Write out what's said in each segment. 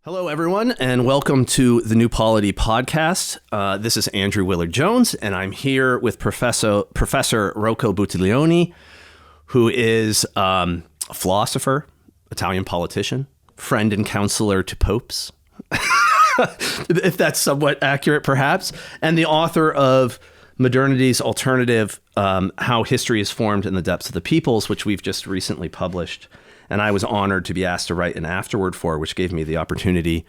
Hello, everyone, and welcome to the New Polity podcast. This is Andrew Willard Jones, and I'm here with Professor Rocco Buttiglione, who is a philosopher, Italian politician, friend and counselor to popes, if that's somewhat accurate, perhaps, and the author of Modernity's Alternative, How History is Formed in the Depths of the Peoples, which we've just recently published. And I was honored to be asked to write an afterword for, which gave me the opportunity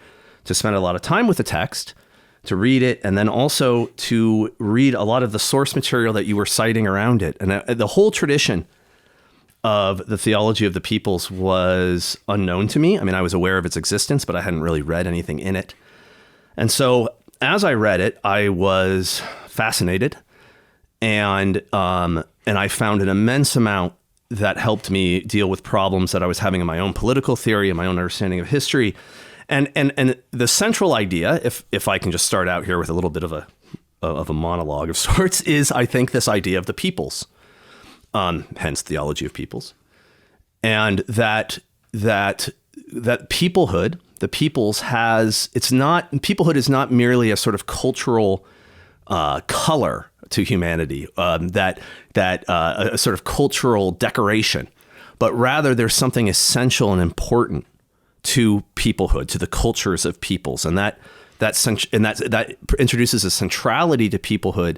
to spend a lot of time with the text, to read it, and then also to read a lot of the source material that you were citing around it. And the whole tradition of the theology of the peoples was unknown to me. I mean, I was aware of its existence, but I hadn't really read anything in it. And so as I read it, I was fascinated, and I found an immense amount that helped me deal with problems that I was having in my own political theory and my own understanding of history. And the central idea, if I can just start out here with a little bit of a monologue of sorts, is I think this idea of the peoples, hence theology of peoples, and that peoplehood, the peoples peoplehood is not merely a sort of cultural color to humanity, a sort of cultural decoration, but rather there's something essential and important to peoplehood, to the cultures of peoples, and that introduces a centrality to peoplehood,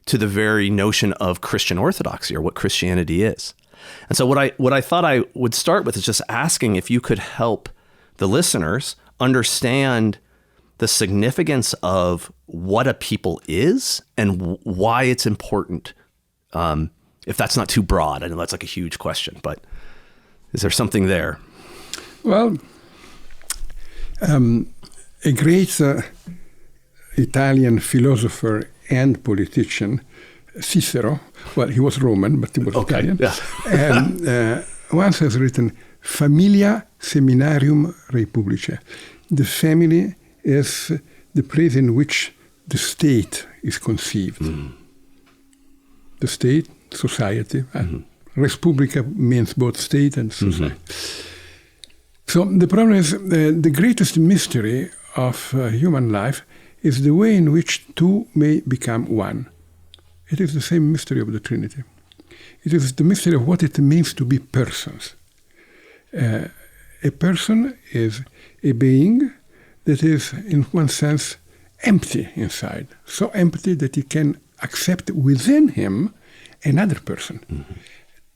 to the very notion of Christian orthodoxy, or what Christianity is. And so what I thought I would start with is just asking if you could help the listeners understand the significance of what a people is and why it's important. If that's not too broad, I know that's like a huge question, but is there something there? Well, a great Italian philosopher and politician, Cicero, well, he was Roman, but he was Italian, and once has written, Familia Seminarium Republicae. The family is the place in which the state is conceived. Mm. The state, society. Respublica means both state and society. So the problem is the greatest mystery of human life is the way in which two may become one. It is the same mystery of the Trinity. It is the mystery of what it means to be persons. A person is a being that is, in one sense, empty inside. So empty that he can accept within him another person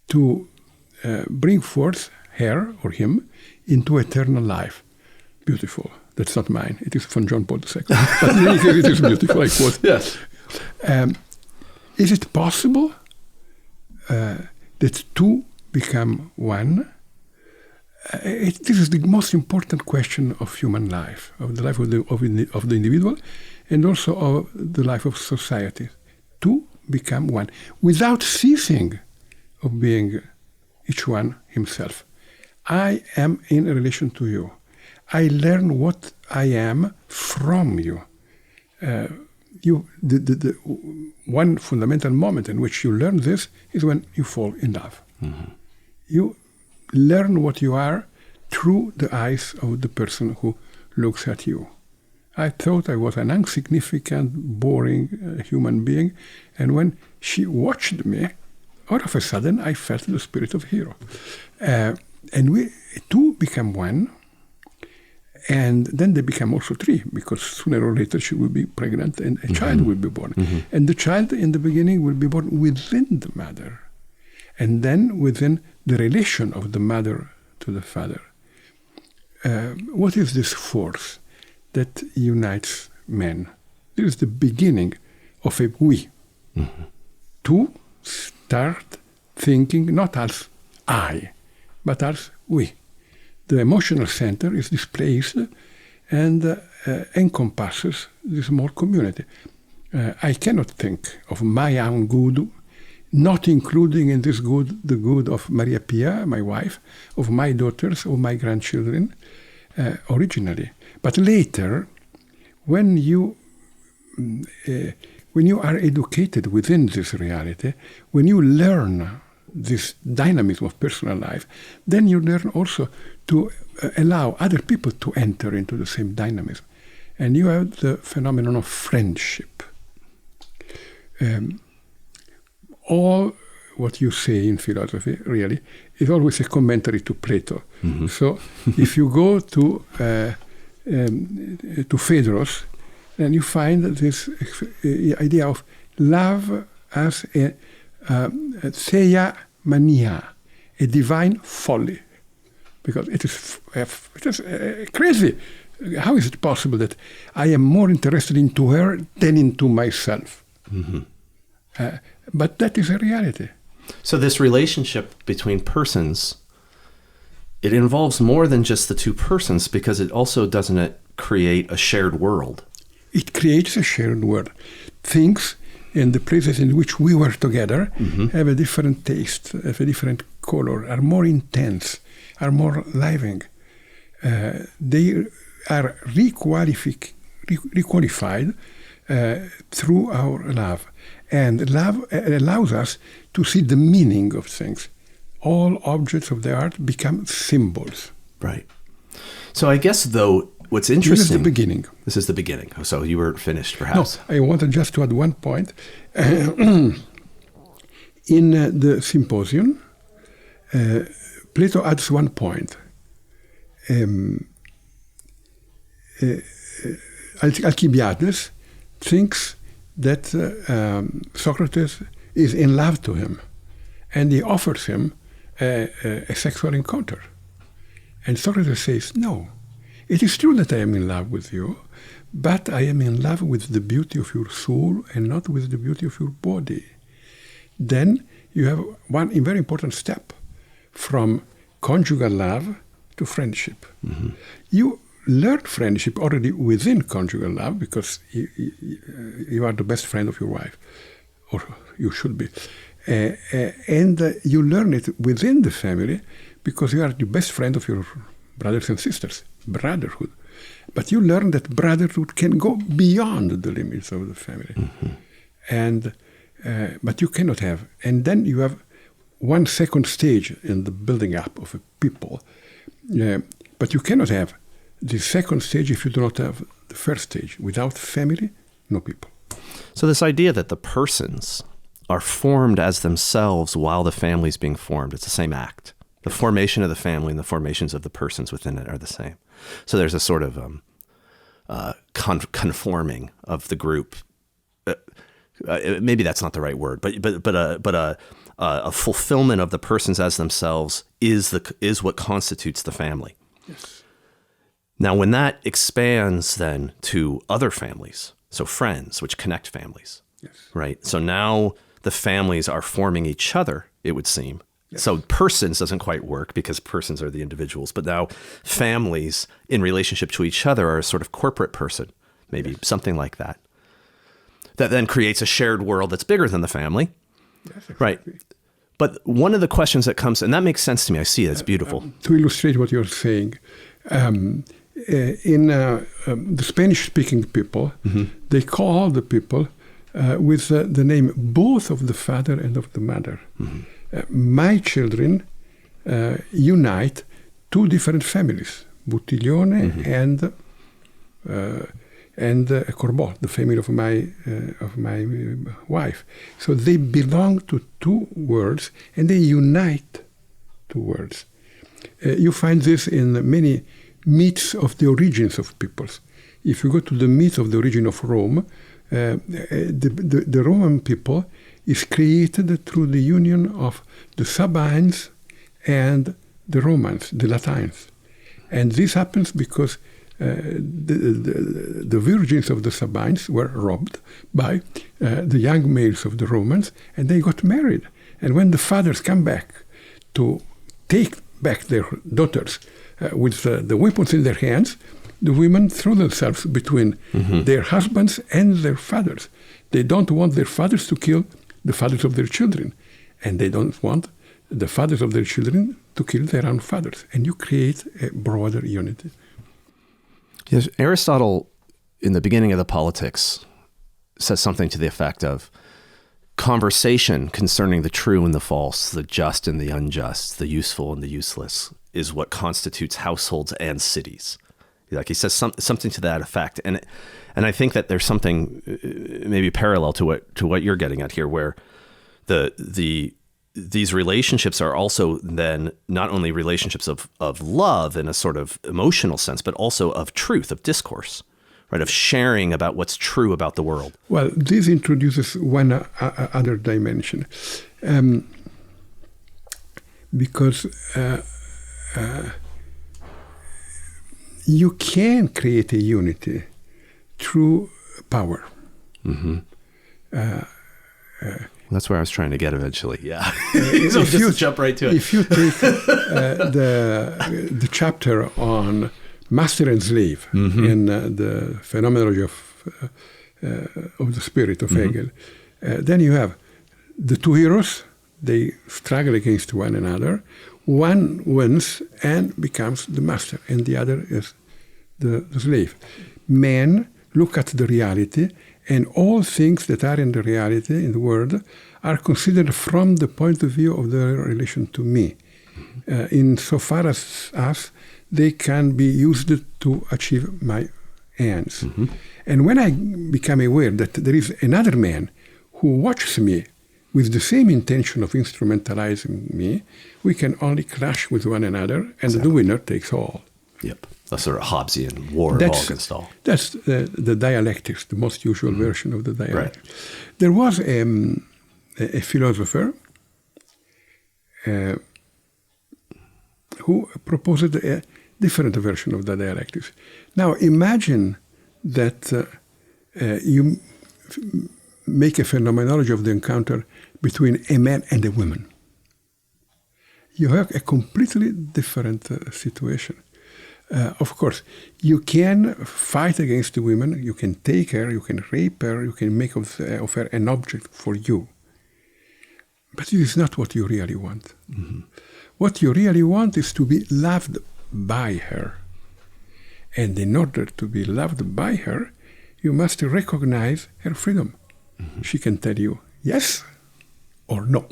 to bring forth her or him into eternal life. Beautiful. That's not mine. It is from John Paul II. But in any case, it is beautiful, I quote. Yes. Is it possible that two become one? This is the most important question of human life, of the life of the individual, and also of the life of society. Two become one, without ceasing of being each one himself. I am in relation to you. I learn what I am from you. The one fundamental moment in which you learn this is when you fall in love. Mm-hmm. You learn what you are through the eyes of the person who looks at you. I thought I was an insignificant, boring human being, and when she watched me, all of a sudden I felt the spirit of a hero. And we two become one, and then they become also three, because sooner or later she will be pregnant and a child will be born. Mm-hmm. And the child in the beginning will be born within the mother, and then within the relation of the mother to the father. What is this force that unites men? This is the beginning of a we. Mm-hmm. To start thinking not as I, but as we. The emotional center is displaced and encompasses this small community. I cannot think of my own good, not including in this good the good of Maria Pia, my wife, of my daughters, of my grandchildren, originally. But later, when you are educated within this reality, when you learn this dynamism of personal life, then you learn also to allow other people to enter into the same dynamism. And you have the phenomenon of friendship. All what you say in philosophy, really, is always a commentary to Plato. Mm-hmm. So if you go to Phaedrus, then you find this idea of love as a theia mania, a divine folly. Because it is crazy. How is it possible that I am more interested into her than into myself? Mm-hmm. But that is a reality. So this relationship between persons, it involves more than just the two persons, because it also doesn't create a shared world. It creates a shared world. Things in the places in which we were together mm-hmm. have a different taste, have a different color, are more intense, are more living. They are requalified through our love. And love allows us to see the meaning of things. All objects of the art become symbols. Right. So I guess, though, what's interesting... This is the beginning. This is the beginning. So you were finished, perhaps. No, I wanted just to add one point. In the Symposium, Plato adds one point. Alcibiades thinks that Socrates is in love to him, and he offers him a sexual encounter. And Socrates says, no, it is true that I am in love with you, but I am in love with the beauty of your soul and not with the beauty of your body. Then you have one very important step from conjugal love to friendship. Mm-hmm. You learn friendship already within conjugal love, because you are the best friend of your wife, or you should be. And you learn it within the family, because you are the best friend of your brothers and sisters, brotherhood. But you learn that brotherhood can go beyond the limits of the family. Mm-hmm. But you cannot have. And then you have one second stage in the building up of a people. But you cannot have the second stage if you do not have the first stage. Without family, no people. So this idea that the persons are formed as themselves while the family is being formed, it's the same act. The formation of the family and the formations of the persons within it are the same. So there's a sort of conforming of the group. Maybe that's not the right word, but a fulfillment of the persons as themselves is what constitutes the family. Yes. Now, when that expands then to other families, so friends, which connect families, yes. Right? So now the families are forming each other, it would seem. Yes. So persons doesn't quite work, because persons are the individuals, but now families in relationship to each other are a sort of corporate person, maybe yes. Something like that. That then creates a shared world that's bigger than the family. Yes, exactly. Right. But one of the questions that comes, and that makes sense to me, I see it, it's beautiful. To illustrate what you're saying, in the Spanish-speaking people, mm-hmm. they call the people with the name both of the father and of the mother. Mm-hmm. My children unite two different families, Buttiglione mm-hmm. and Corbot, the family of my wife. So they belong to two worlds, and they unite two worlds. You find this in many myths of the origins of peoples. If you go to the myth of the origin of Rome, the Roman people is created through the union of the Sabines and the Romans, the Latins. And this happens because the virgins of the Sabines were robbed by the young males of the Romans, and they got married. And when the fathers come back to take back their daughters with the weapons in their hands, the women throw themselves between mm-hmm. their husbands and their fathers. They don't want their fathers to kill the fathers of their children, and they don't want the fathers of their children to kill their own fathers. And you create a broader unity. Yes, Aristotle, in the beginning of the Politics, says something to the effect of, conversation concerning the true and the false, the just and the unjust, the useful and the useless, is what constitutes households and cities. Like he says something to that effect, and I think that there's something maybe parallel to what you're getting at here, where these relationships are also then not only relationships of love in a sort of emotional sense, but also of truth, of discourse, right, of sharing about what's true about the world. Well, this introduces one other dimension, because you can create a unity through power. Mm-hmm. That's where I was trying to get eventually. Yeah. So if you jump right to it. If you take the chapter on master and slave mm-hmm. in the phenomenology of the spirit of mm-hmm. Hegel, then you have the two heroes. They struggle against one another. One wins and becomes the master, and the other is the slave. Men look at the reality, and all things that are in the reality, in the world, are considered from the point of view of their relation to me. In so far as they can be used to achieve my ends. Mm-hmm. And when I become aware that there is another man who watches me with the same intention of instrumentalizing me, we can only clash with one another, and exactly. The winner takes all. Yep. That's sort of Hobbesian war of all against all. That's the dialectics, the most usual mm-hmm. version of the dialectic. Right. There was a philosopher who proposed a different version of the dialectics. Now imagine that you make a phenomenology of the encounter between a man and a woman. You have a completely different situation. Of course, you can fight against the women, you can take her, you can rape her, you can make of her an object for you. But it is not what you really want. Mm-hmm. What you really want is to be loved by her. And in order to be loved by her, you must recognize her freedom. Mm-hmm. She can tell you yes or no.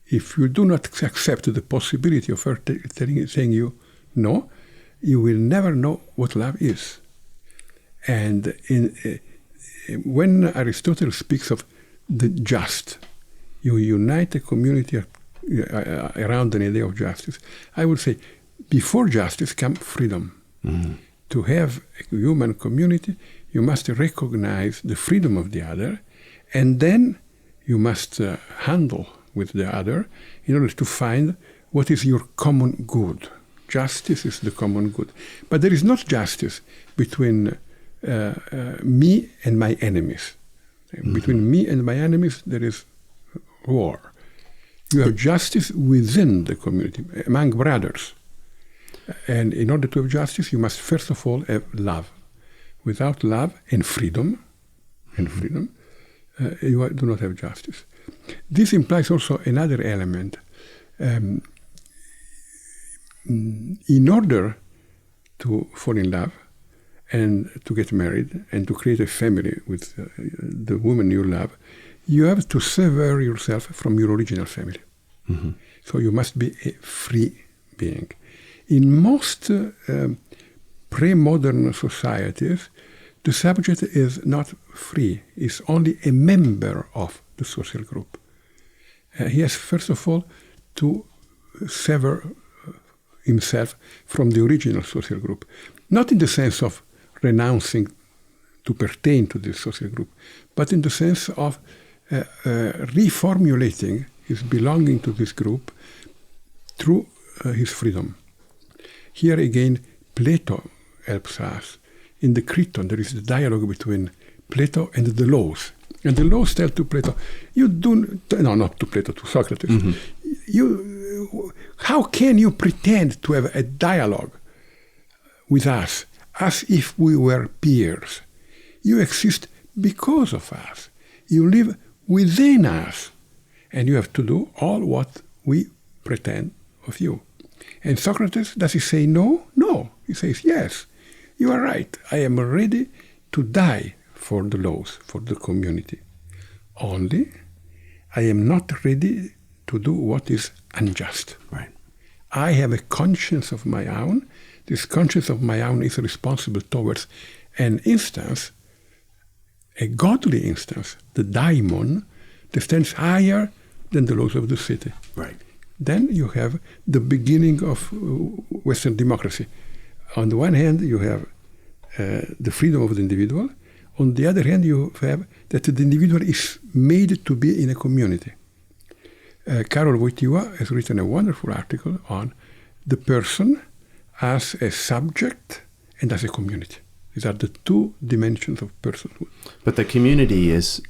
If you do not accept the possibility of her saying you no, you will never know what love is. And when Aristotle speaks of the just, you unite a community around an idea of justice. I would say, before justice comes freedom. Mm-hmm. To have a human community, you must recognize the freedom of the other, and then you must handle with the other in order to find what is your common good. Justice is the common good. But there is not justice between me and my enemies. Mm-hmm. Between me and my enemies, there is war. You have justice within the community, among brothers. And in order to have you must first of all have love. Without love and freedom, you do not have justice. This implies also another element. In order to fall in love and to get married and to create a family with the woman you love, you have to sever yourself from your original family. Mm-hmm. So you must be a free being. In most pre-modern societies, the subject is not free, is only a member of the social group. He has, first of all, to sever himself from the original social group. Not in the sense of renouncing to pertain to this social group, but in the sense of reformulating his belonging to this group through his freedom. Here again, Plato helps us. In the Criton, there is the dialogue between Plato and the laws. And the laws tell to Plato, not to Plato, to Socrates. Mm-hmm. How can you pretend to have a dialogue with us as if we were peers? You exist because of us. You live within us. And you have to do all what we pretend of you. And Socrates, does he say no? No. He says, yes, you are right. I am ready to die for the laws, for the community. Only I am not ready to do what is unjust. Right. I have a conscience of my own. This conscience of my own is responsible towards an instance, a godly instance, the daimon, that stands higher than the laws of the city. Right. Then you have the beginning of Western democracy. On the one hand, you have the freedom of the individual. On the other hand, you have that the individual is made to be in a community. Karol Wojtyła has written a wonderful article on the person as a subject and as a community. These are the two dimensions of personhood. But the community is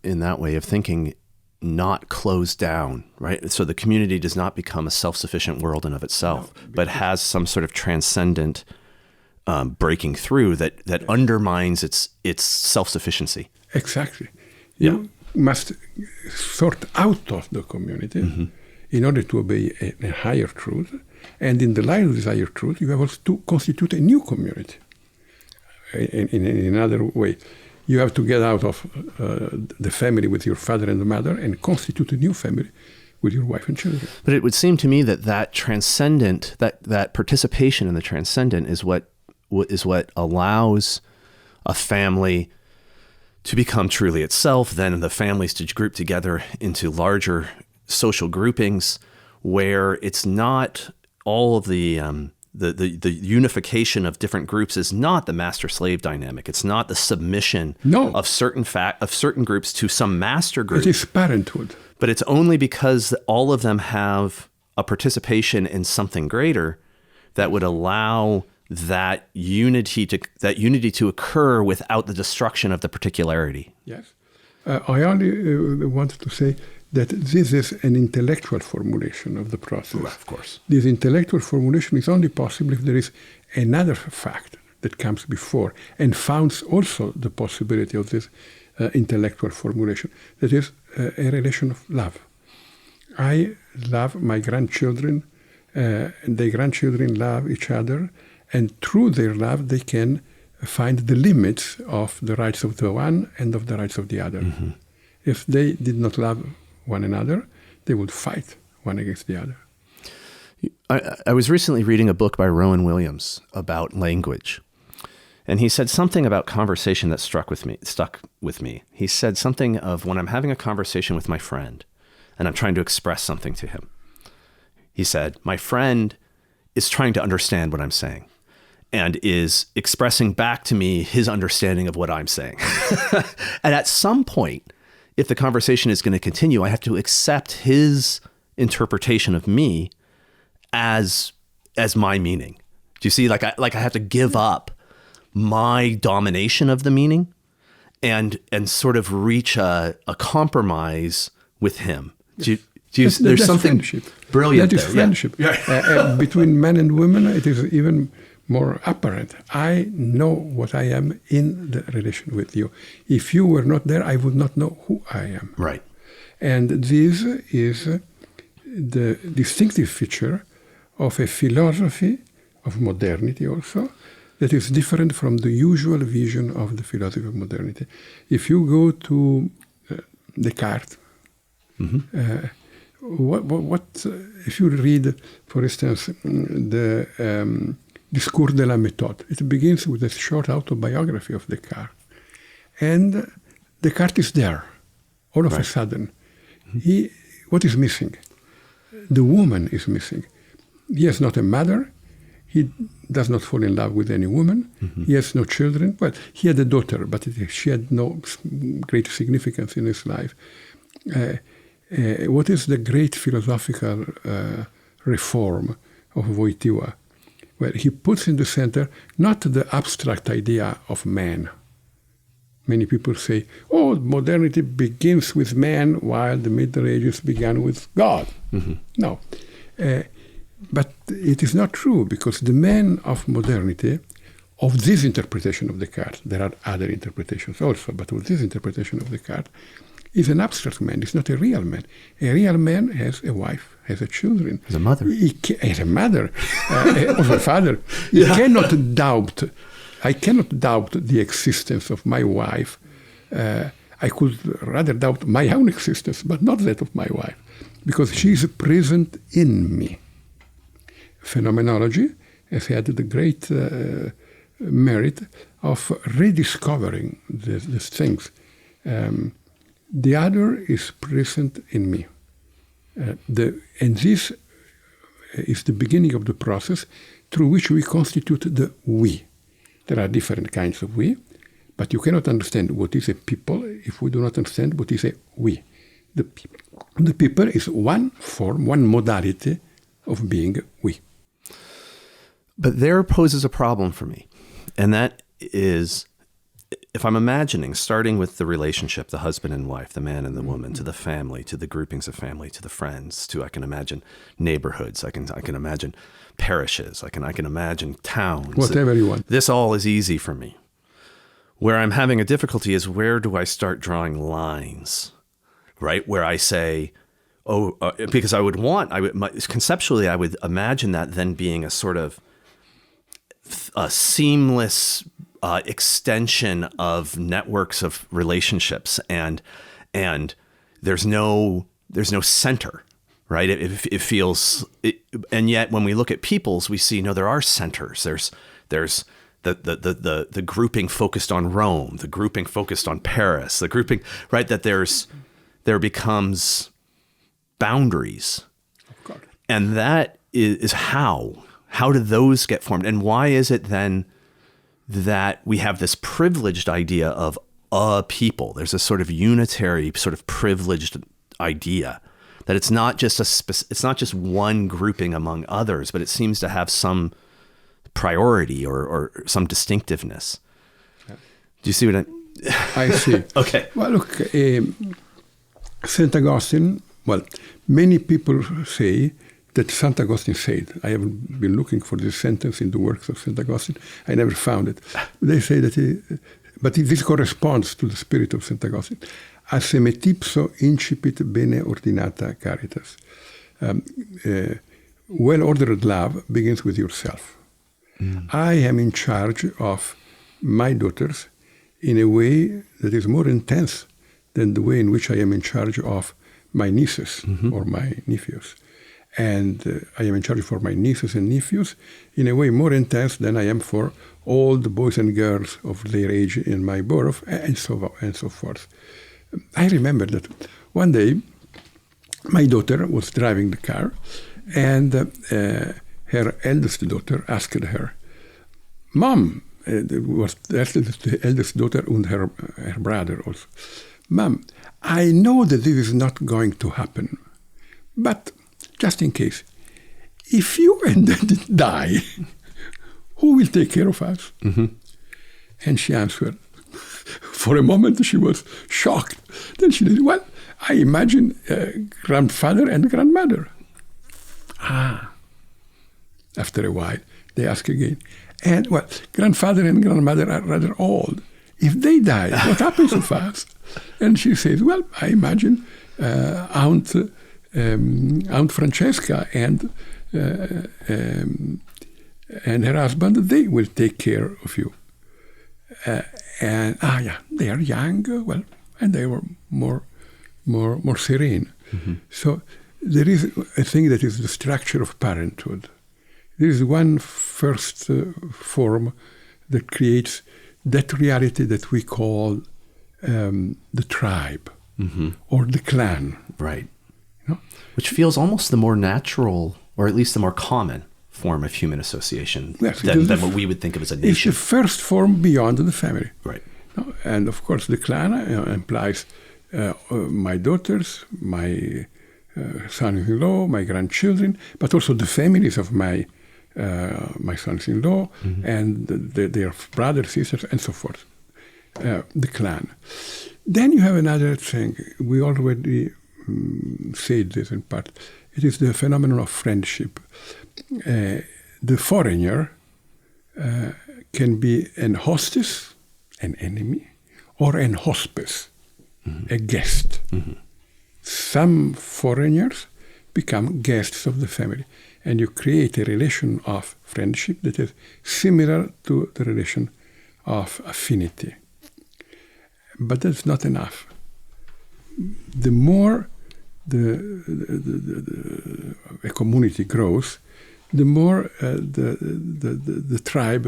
in that way of thinking not closed down, right? So the community does not become a self-sufficient world in of itself, but has some sort of transcendent breaking through that undermines its self-sufficiency. Exactly. You must sort out of the community in order to obey a higher truth. And in the light of this higher truth, you have also to constitute a new community. In another way, you have to get out of the family with your father and mother and constitute a new family with your wife and children. But it would seem to me that transcendent, that participation in the transcendent is what allows a family to become truly itself, then the families to group together into larger social groupings where it's not all of the unification of different groups is not the master-slave dynamic. It's not the submission of certain groups to some master group. It is parenthood. But it's only because all of them have a participation in something greater that would allow that unity to occur without the destruction of the particularity. Yes. I only wanted to say that this is an intellectual formulation of the process. Well, of course. This intellectual formulation is only possible if there is another fact that comes before and founds also the possibility of this intellectual formulation. That is a relation of love. I love my grandchildren, and their grandchildren love each other, and through their love they can find the limits of the rights of the one and of the rights of the other. Mm-hmm. If they did not love one another, they would fight one against the other. I was recently reading a book by Rowan Williams about language. And he said something about conversation that stuck with me. He said something of when I'm having a conversation with my friend and I'm trying to express something to him. He said, my friend is trying to understand what I'm saying and is expressing back to me his understanding of what I'm saying. And at some point, if the conversation is going to continue, I have to accept his interpretation of me as my meaning. Do you see? Like I have to give up my domination of the meaning and sort of reach a compromise with him. There's something friendship. Brilliant. That is friendship. Yeah. Between men and women, it is even more apparent. I know what I am in the relation with you. If you were not there, I would not know who I am. Right. And this is the distinctive feature of a philosophy of modernity also that is different from the usual vision of the philosophy of modernity. If you go to Descartes, if you read, for instance, the Discours de la méthode, it begins with a short autobiography of Descartes. And Descartes is there, all of a sudden. What is missing? The woman is missing. He is not a mother. He does not fall in love with any woman. He has no children. Well, he had a daughter, but she had no great significance in his life. What is the great philosophical reform of Wojtyła? Well, he puts in the center not the abstract idea of man. Many people say, modernity begins with man while the Middle Ages began with God. No. But it is not true, because the man of modernity, of this interpretation of Descartes, there are other interpretations also, but of this interpretation of Descartes, is an abstract man. It's not a real man. A real man has a wife, has a children. Has a mother. Has a mother, of a father. I cannot doubt the existence of my wife. I could rather doubt my own existence, but not that of my wife, because she is present in me. Phenomenology has had the great merit of rediscovering these things. The other is present in me. And this is the beginning of the process through which we constitute the we. There are different kinds of we, but you cannot understand what is a people if we do not understand what is a we. The people is one form, one modality of being we. But there poses a problem for me. And that is, if I'm imagining, starting with the relationship, the husband and wife, the man and the woman, to the family, to the groupings of family, to the friends, to, I can imagine, neighborhoods, I can imagine parishes, I can imagine towns. Whatever you want. This all is easy for me. Where I'm having a difficulty is, where do I start drawing lines, right? Where I say, because conceptually, I would imagine that then being a sort of a seamless extension of networks of relationships, and there's no center, right? It feels, and yet when we look at peoples, we see, no, there are centers. There's the grouping focused on Rome, the grouping focused on Paris, the grouping, right? That there becomes boundaries, and that is how do those get formed, and why is it then that we have this privileged idea of a people? There's a sort of unitary, sort of privileged idea that it's not just it's not just one grouping among others, but it seems to have some priority or some distinctiveness. Do you see what I see? Okay. Well, look, St. Augustine, many people say that St. Augustine said. I have been looking for this sentence in the works of St. Augustine. I never found it. They say that, this corresponds to the spirit of St. Augustine. Asemetipso incipit bene ordinata caritas. Well-ordered love begins with yourself. I am in charge of my daughters in a way that is more intense than the way in which I am in charge of my nieces or my nephews. And I am in charge for my nieces and nephews in a way more intense than I am for all the boys and girls of their age in my borough, and so forth. I remember that one day my daughter was driving the car, and her eldest daughter asked her, "Mom," it was the eldest daughter and her brother also, "Mom, I know that this is not going to happen, but just in case, if you and Daddy die, who will take care of us?" And she answered. For a moment, she was shocked. Then she said, "Well, I imagine grandfather and grandmother." After a while, they ask again. And, grandfather and grandmother are rather old. If they die, what happens to us? And she says, "Well, I imagine Aunt Francesca and her husband, they will take care of you." They are young, and they were more serene. So there is a thing that is the structure of parenthood. There is one first form that creates that reality that we call the tribe or the clan. Right. Which feels almost the more natural, or at least the more common form of human association than what we would think of as a nation. It's the first form beyond the family. Right. And of course, the clan implies my daughters, my sons-in-law, my grandchildren, but also the families of my sons-in-law and their brothers, sisters, and so forth. The clan. Then you have another thing. We already said this in part. It is the phenomenon of friendship. The foreigner can be an hostess, an enemy, or an hospice, a guest. Some foreigners become guests of the family, and you create a relation of friendship that is similar to the relation of affinity. But that's not enough. The more a community grows, the more the tribe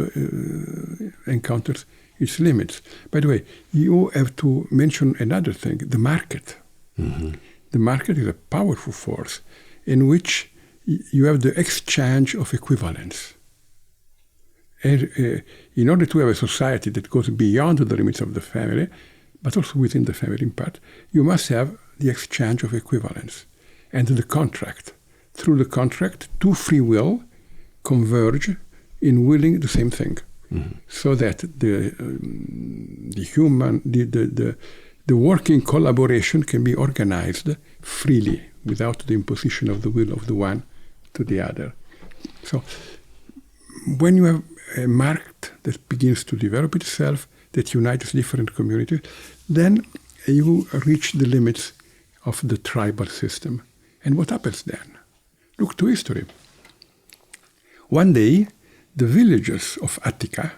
encounters its limits. By the way, you have to mention another thing, the market. Mm-hmm. The market is a powerful force in which you have the exchange of equivalence. And, in order to have a society that goes beyond the limits of the family, but also within the family in part, you must have the exchange of equivalence and the contract. Through the contract, two free will converge in willing the same thing, so that the working collaboration can be organized freely without the imposition of the will of the one to the other. So when you have a market that begins to develop itself, that unites different communities, then you reach the limits of the tribal system. And what happens then? Look to history. One day, the villagers of Attica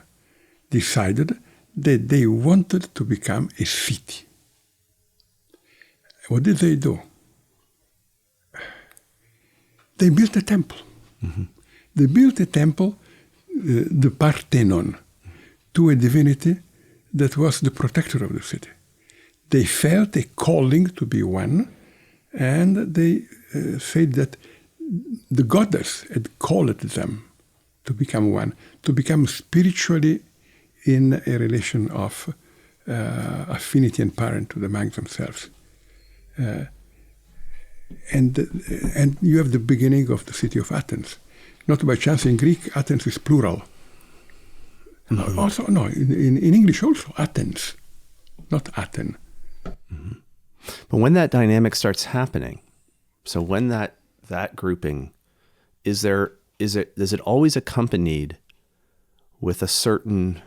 decided that they wanted to become a city. What did they do? They built a temple. Mm-hmm. They built a temple, the Parthenon, to a divinity that was the protector of the city. They felt a calling to be one, and they said that the goddess had called them to become one, to become spiritually in a relation of affinity and parenthood among themselves. And you have the beginning of the city of Athens. Not by chance in Greek, Athens is plural. Mm-hmm. Also, no, in English also, Athens, not Aten. Mm-hmm. But when that dynamic starts happening, so when that grouping, is it always accompanied with a certain...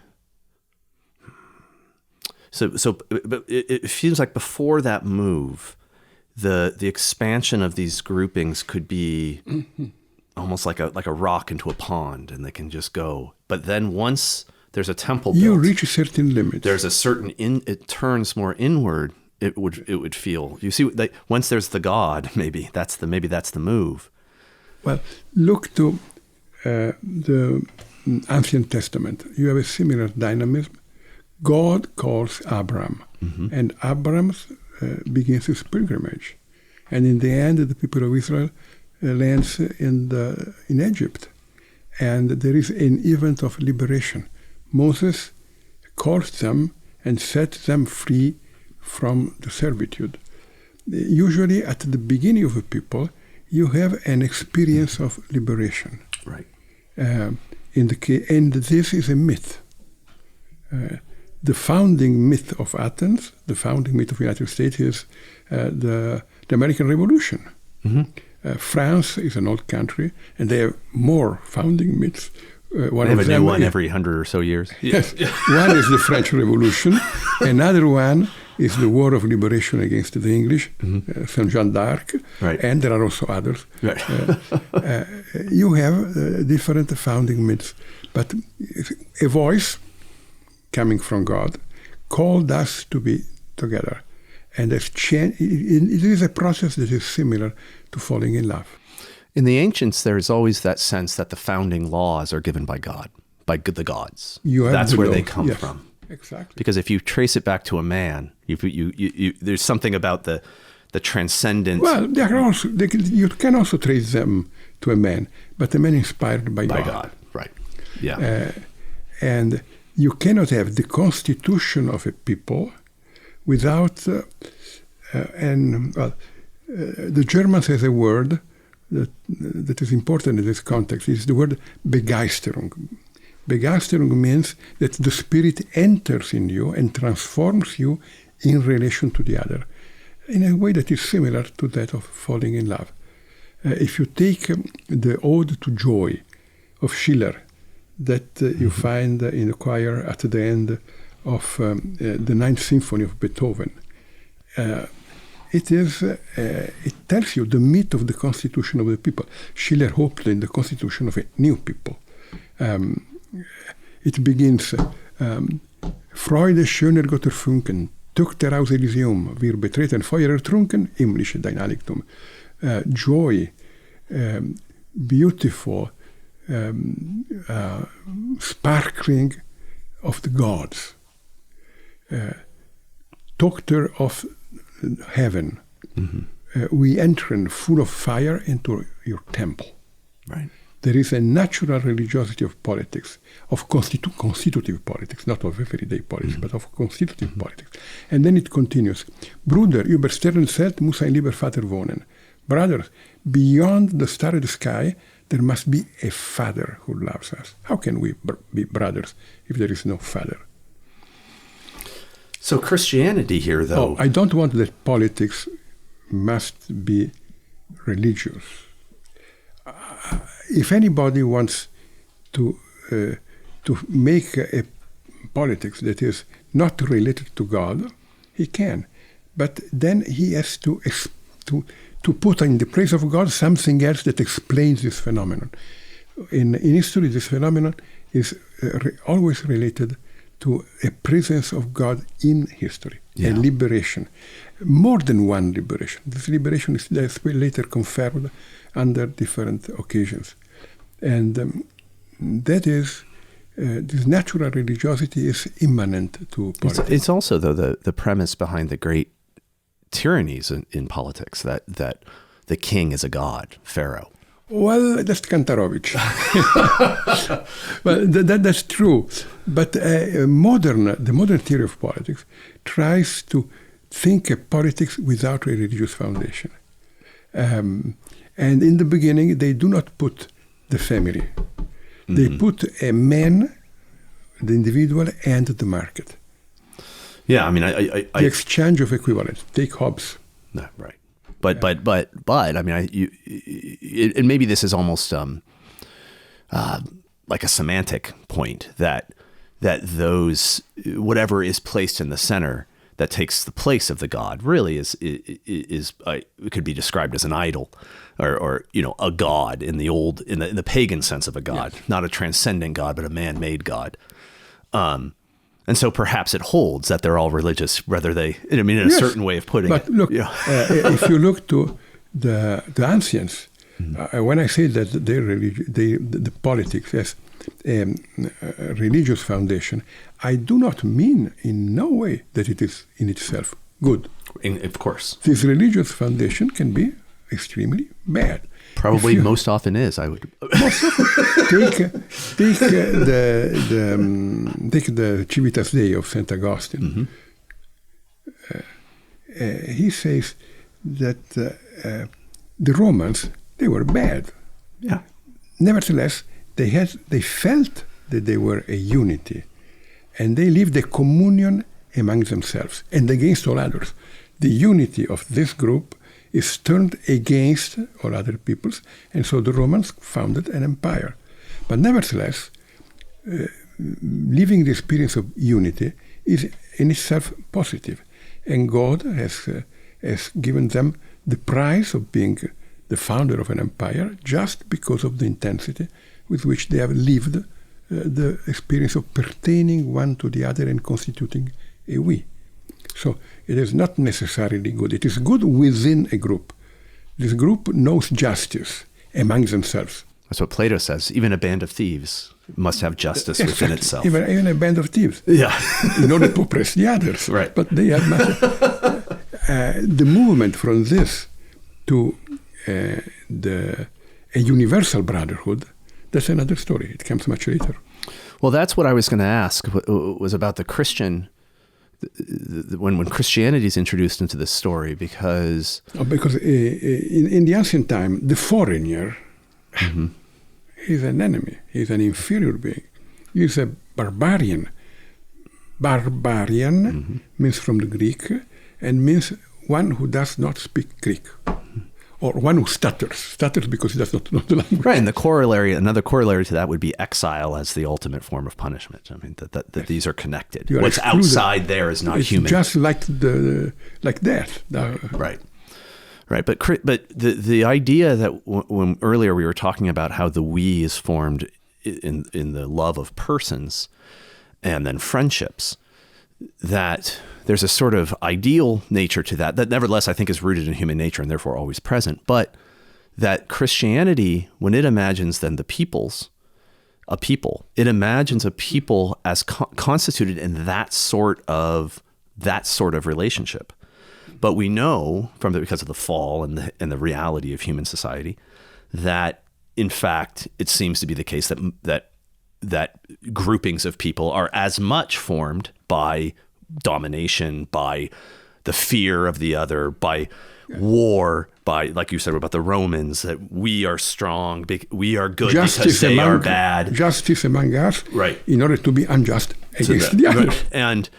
But it feels like before that move, the expansion of these groupings could be almost like a rock into a pond, and they can just go. But then once there's a temple built, you reach a certain limit. There's a certain it turns more inward. It would feel. You see, once there's the God, maybe that's the move. Well, look to the Ancient Testament. You have a similar dynamism. God calls Abraham, and Abraham begins his pilgrimage, and in the end, the people of Israel lands in Egypt, and there is an event of liberation. Moses calls them and sets them free from the servitude. Usually, at the beginning of a people, you have an experience of liberation. Right. And this is a myth. The founding myth of Athens, the founding myth of the United States, is the American Revolution. Mm-hmm. France is an old country, and they have more founding myths. They have a new one every 100 or so years. Yes. One is the French Revolution. Another one is the War of Liberation against the English, Saint Jean d'Arc, right. And there are also others. Right. You have different founding myths, but a voice coming from God called us to be together. And it is a process that is similar to falling in love. In the ancients, there's always that sense that the founding laws are given by God, by the gods. That's where they come from. Exactly. Because if you trace it back to a man, there's something about the transcendent. Well, you can also trace them to a man, but a man inspired by God. By God, right. Yeah. And you cannot have the constitution of a people without... the Germans has a word that is important in this context. It's the word Begeisterung. Begeisterung means that the spirit enters in you and transforms you in relation to the other, in a way that is similar to that of falling in love. If you take the Ode to Joy of Schiller, that you find in the choir at the end of the Ninth Symphony of Beethoven, it tells you the myth of the constitution of the people. Schiller hoped in the constitution of a new people. It begins, Freude schöner Götter Funken Tuchter aus Elysium, wir betreten Feuertrunken, himmlische Deinheiligtum. Joy, beautiful, sparkling of the gods. Tochter of heaven. We enter full of fire into your temple. Right. There is a natural religiosity of politics, of constitutive politics, not of everyday politics, but of constitutive politics. And then it continues. Bruder, über Sternenzelt muss ein lieber Vater wohnen. Brothers, beyond the starry sky, there must be a father who loves us. How can we be brothers if there is no father? So Christianity here, though... I don't want that politics must be religious. If anybody wants to make a politics that is not related to God, he can. But then he has to put in the place of God something else that explains this phenomenon. In history, this phenomenon is always related to a presence of God in history, a liberation. More than one liberation. This liberation is later confirmed under different occasions. And that is, this natural religiosity is immanent to politics. It's also, though, the premise behind the great tyrannies in politics, that the king is a god, Pharaoh. Well, that's Kantarovich. Well, that's true. But the modern theory of politics tries to think of politics without a religious foundation. And in the beginning, they do not put the family. They put a man, the individual, and the market. Yeah, I mean, the exchange of equivalents. Take Hobbes. No, right. But I mean, and maybe this is almost like a semantic point that those, whatever is placed in the center that takes the place of the god really is it could be described as an idol or a god in the pagan sense of a god, not a transcendent god, but a man-made god. And so perhaps it holds that they're all religious, whether they, in a certain way of putting it. But look, if you look to the ancients, when I say that the politics has a religious foundation, I do not mean in no way that it is in itself good. Of course. This religious foundation can be extremely bad. Probably most often is, I would. Take the Civitas Dei of St. Augustine. He says that the Romans, they were bad. Yeah. Nevertheless, they felt that they were a unity, and they lived a communion among themselves and against all others. The unity of this group is turned against all other peoples, and so the Romans founded an empire. But nevertheless, living the experience of unity is in itself positive, and God has given them the prize of being the founder of an empire just because of the intensity with which they have lived the experience of pertaining one to the other and constituting a we. So it is not necessarily good. It is good within a group. This group knows justice among themselves. That's what Plato says. Even a band of thieves must have justice within itself. Even a band of thieves. Yeah. In order to oppress the others. Right. But they have the movement from this to a universal brotherhood, that's another story. It comes much later. Well, that's what I was going to ask, was about the Christian, when Christianity is introduced into this story, because... Because in the ancient time, the foreigner is an enemy. He's an inferior being. He's a barbarian. Barbarian means from the Greek, and means one who does not speak Greek. Or one who stutters because he does not know the language. Right, and another corollary to that would be exile as the ultimate form of punishment. I mean, that these are connected. What's outside there is not human. It's just like death. Right. But the idea that when earlier we were talking about how the we is formed in the love of persons and then friendships, that there's a sort of ideal nature to that nevertheless I think is rooted in human nature and therefore always present, but that Christianity, when it imagines then a people, it imagines a people as constituted in that sort of relationship. But we know because of the fall and the reality of human society that in fact it seems to be the case that groupings of people are as much formed by domination, by the fear of the other, by war, by, like you said about the Romans, that we are strong, we are good because they are bad. Justice among us, right? In order to be unjust against the others. Right.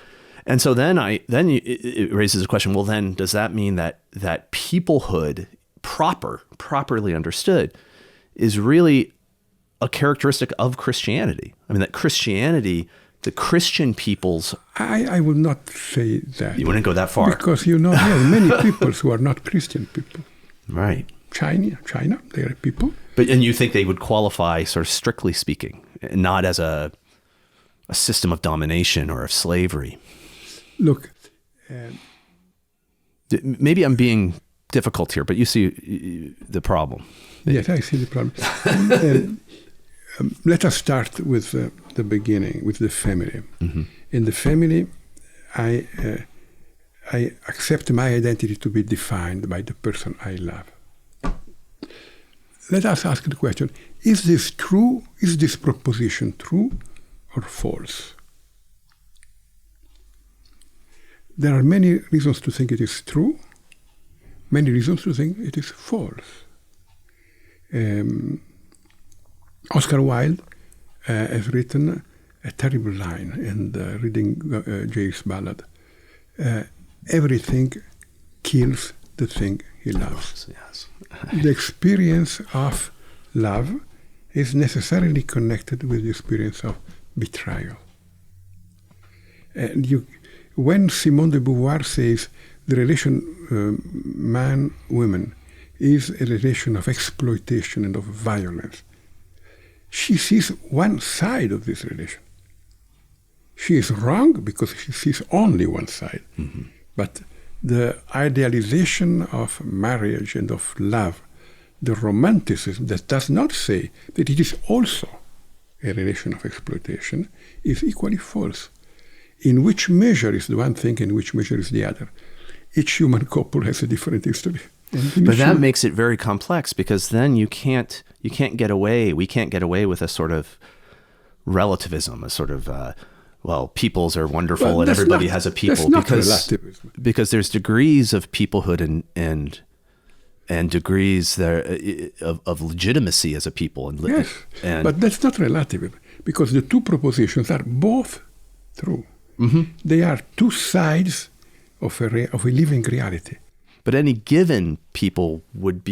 And so then it raises a question. Well, then does that mean that peoplehood, properly understood, is really a characteristic of Christianity? I mean, that Christianity, the Christian peoples. I would not say that. You wouldn't go that far. Because, there are many peoples who are not Christian people. Right. China, they are people. And you think they would qualify, sort of strictly speaking, not as a system of domination or of slavery? Look. Maybe I'm being difficult here, but you see the problem. Yes, I see the problem. Let us start with the beginning, with the family. Mm-hmm. In the family, I accept my identity to be defined by the person I love. Let us ask the question, is this true? Is this proposition true or false? There are many reasons to think it is true, many reasons to think it is false. Oscar Wilde has written a terrible line in reading Jair's ballad. Everything kills the thing he loves. Yes. The experience of love is necessarily connected with the experience of betrayal. When Simone de Beauvoir says the relation man-woman is a relation of exploitation and of violence, she sees one side of this relation. She is wrong because she sees only one side. Mm-hmm. But the idealization of marriage and of love, the romanticism that does not say that it is also a relation of exploitation, is equally false. In which measure is the one thing, in which measure is the other? Each human couple has a different history. But that makes it very complex, because then we can't get away with a sort of relativism, a sort of, peoples are wonderful and everybody has a people, because there's degrees of peoplehood and degrees there of legitimacy as a people. Yes, but that's not relativism, because the two propositions are both true. Mm-hmm. They are two sides of a living reality. But any given people would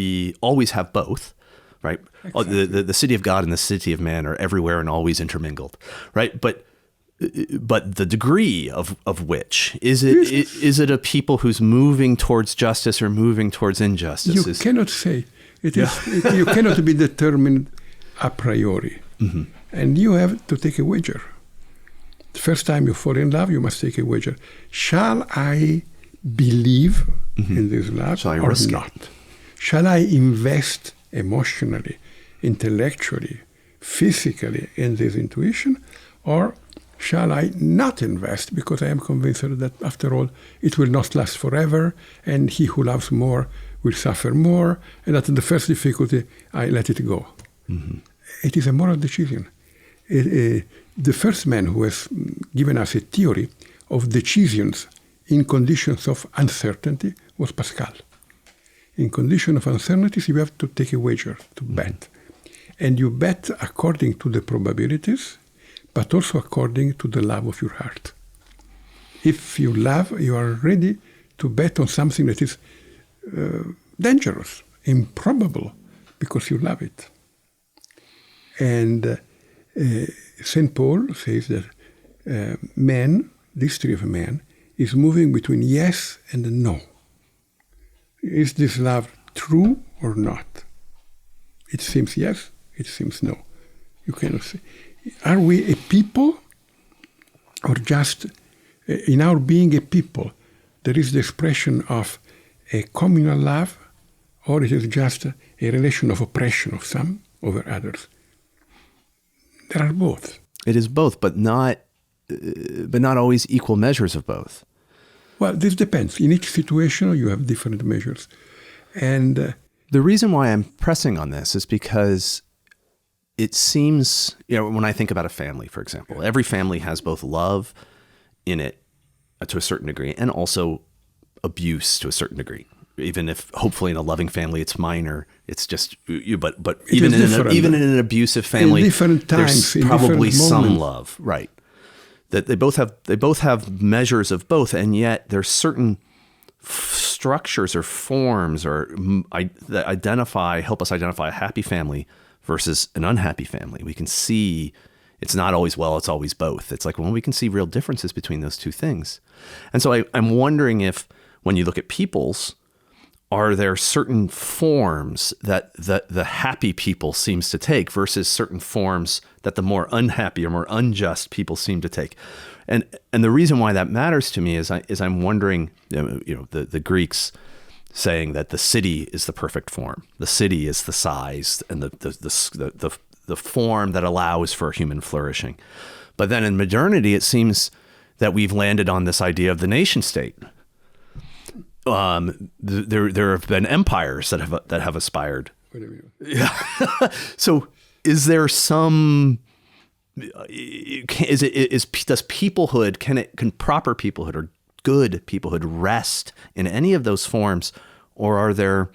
always have both, right? Exactly. The city of God and the city of man are everywhere and always intermingled, right? But the degree of which is it a people who's moving towards justice or moving towards injustice? You cannot say it is. You cannot be determined a priori, mm-hmm. And you have to take a wager. The first time you fall in love, you must take a wager. Shall I believe mm-hmm. in this love or not? Shall I invest emotionally, intellectually, physically in this intuition, or shall I not invest because I am convinced that after all it will not last forever, and he who loves more will suffer more, and at the first difficulty I let it go? Mm-hmm. It is a moral decision. The first man who has given us a theory of decisions in conditions of uncertainty was Pascal. In conditions of uncertainty, you have to take a wager, to bet. And you bet according to the probabilities, but also according to the love of your heart. If you love, you are ready to bet on something that is dangerous, improbable, because you love it. And St. Paul says that the history of man, is moving between yes and no. Is this love true or not? It seems yes, it seems no. You cannot say. Are we a people or just In our being a people, there is the expression of a communal love, or it is just a relation of oppression of some over others. There are both. It is both, but not always equal measures of both. Well, this depends. In each situation, you have different measures. And the reason why I'm pressing on this is because it seems, when I think about a family, for example, every family has both love in it to a certain degree and also abuse to a certain degree. Even if hopefully in a loving family it's minor, it's just but even in an abusive family, in different times, there's probably some love, right? That they both have measures of both, and yet there's certain structures or forms that help us identify a happy family versus an unhappy family. We can see it's not always it's always both. It's like, we can see real differences between those two things. And so I'm wondering if, when you look at peoples, are there certain forms that the happy people seems to take versus certain forms that the more unhappy or more unjust people seem to take? And the reason why that matters to me is I'm wondering, the Greeks saying that the city is the perfect form. The city is the size and the form that allows for human flourishing. But then in modernity, it seems that we've landed on this idea of the nation state. There have been empires that have aspired. Wait a minute. Yeah. So is there some? Does peoplehood can proper peoplehood or good peoplehood rest in any of those forms, or are there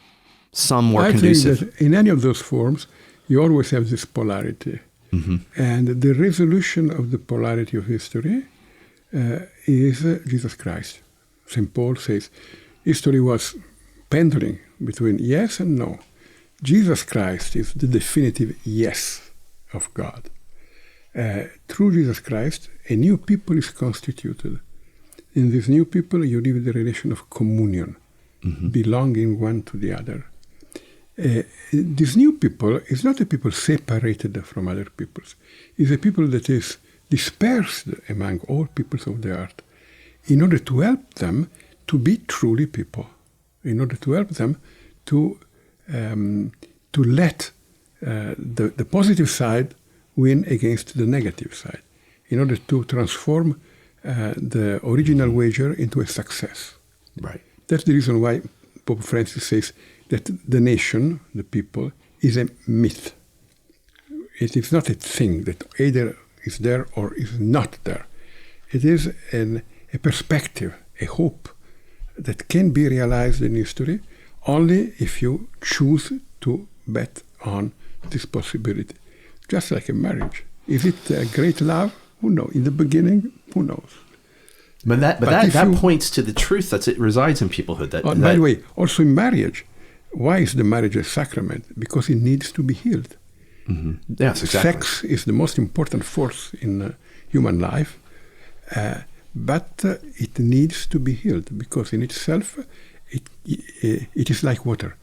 some more conducive? I think that in any of those forms, you always have this polarity, and the resolution of the polarity of history is Jesus Christ. St. Paul says, history was pendulum between yes and no. Jesus Christ is the definitive yes of God. Through Jesus Christ, a new people is constituted. In this new people, you live the relation of communion, belonging one to the other. This new people is not a people separated from other peoples. It's a people that is dispersed among all peoples of the earth in order to help them to be truly people, in order to help them to let the positive side win against the negative side, in order to transform the original wager into a success. Right. That's the reason why Pope Francis says that the nation, the people, is a myth. It is not a thing that either is there or is not there. It is a perspective, a hope that can be realized in history only if you choose to bet on this possibility. Just like a marriage. Is it a great love? Who knows? In the beginning, who knows? But that points to the truth that resides in peoplehood. By the way, also in marriage, why is the marriage a sacrament? Because it needs to be healed. Mm-hmm. Yes, exactly. Sex is the most important force in human life, but it needs to be healed because in itself, it is like water.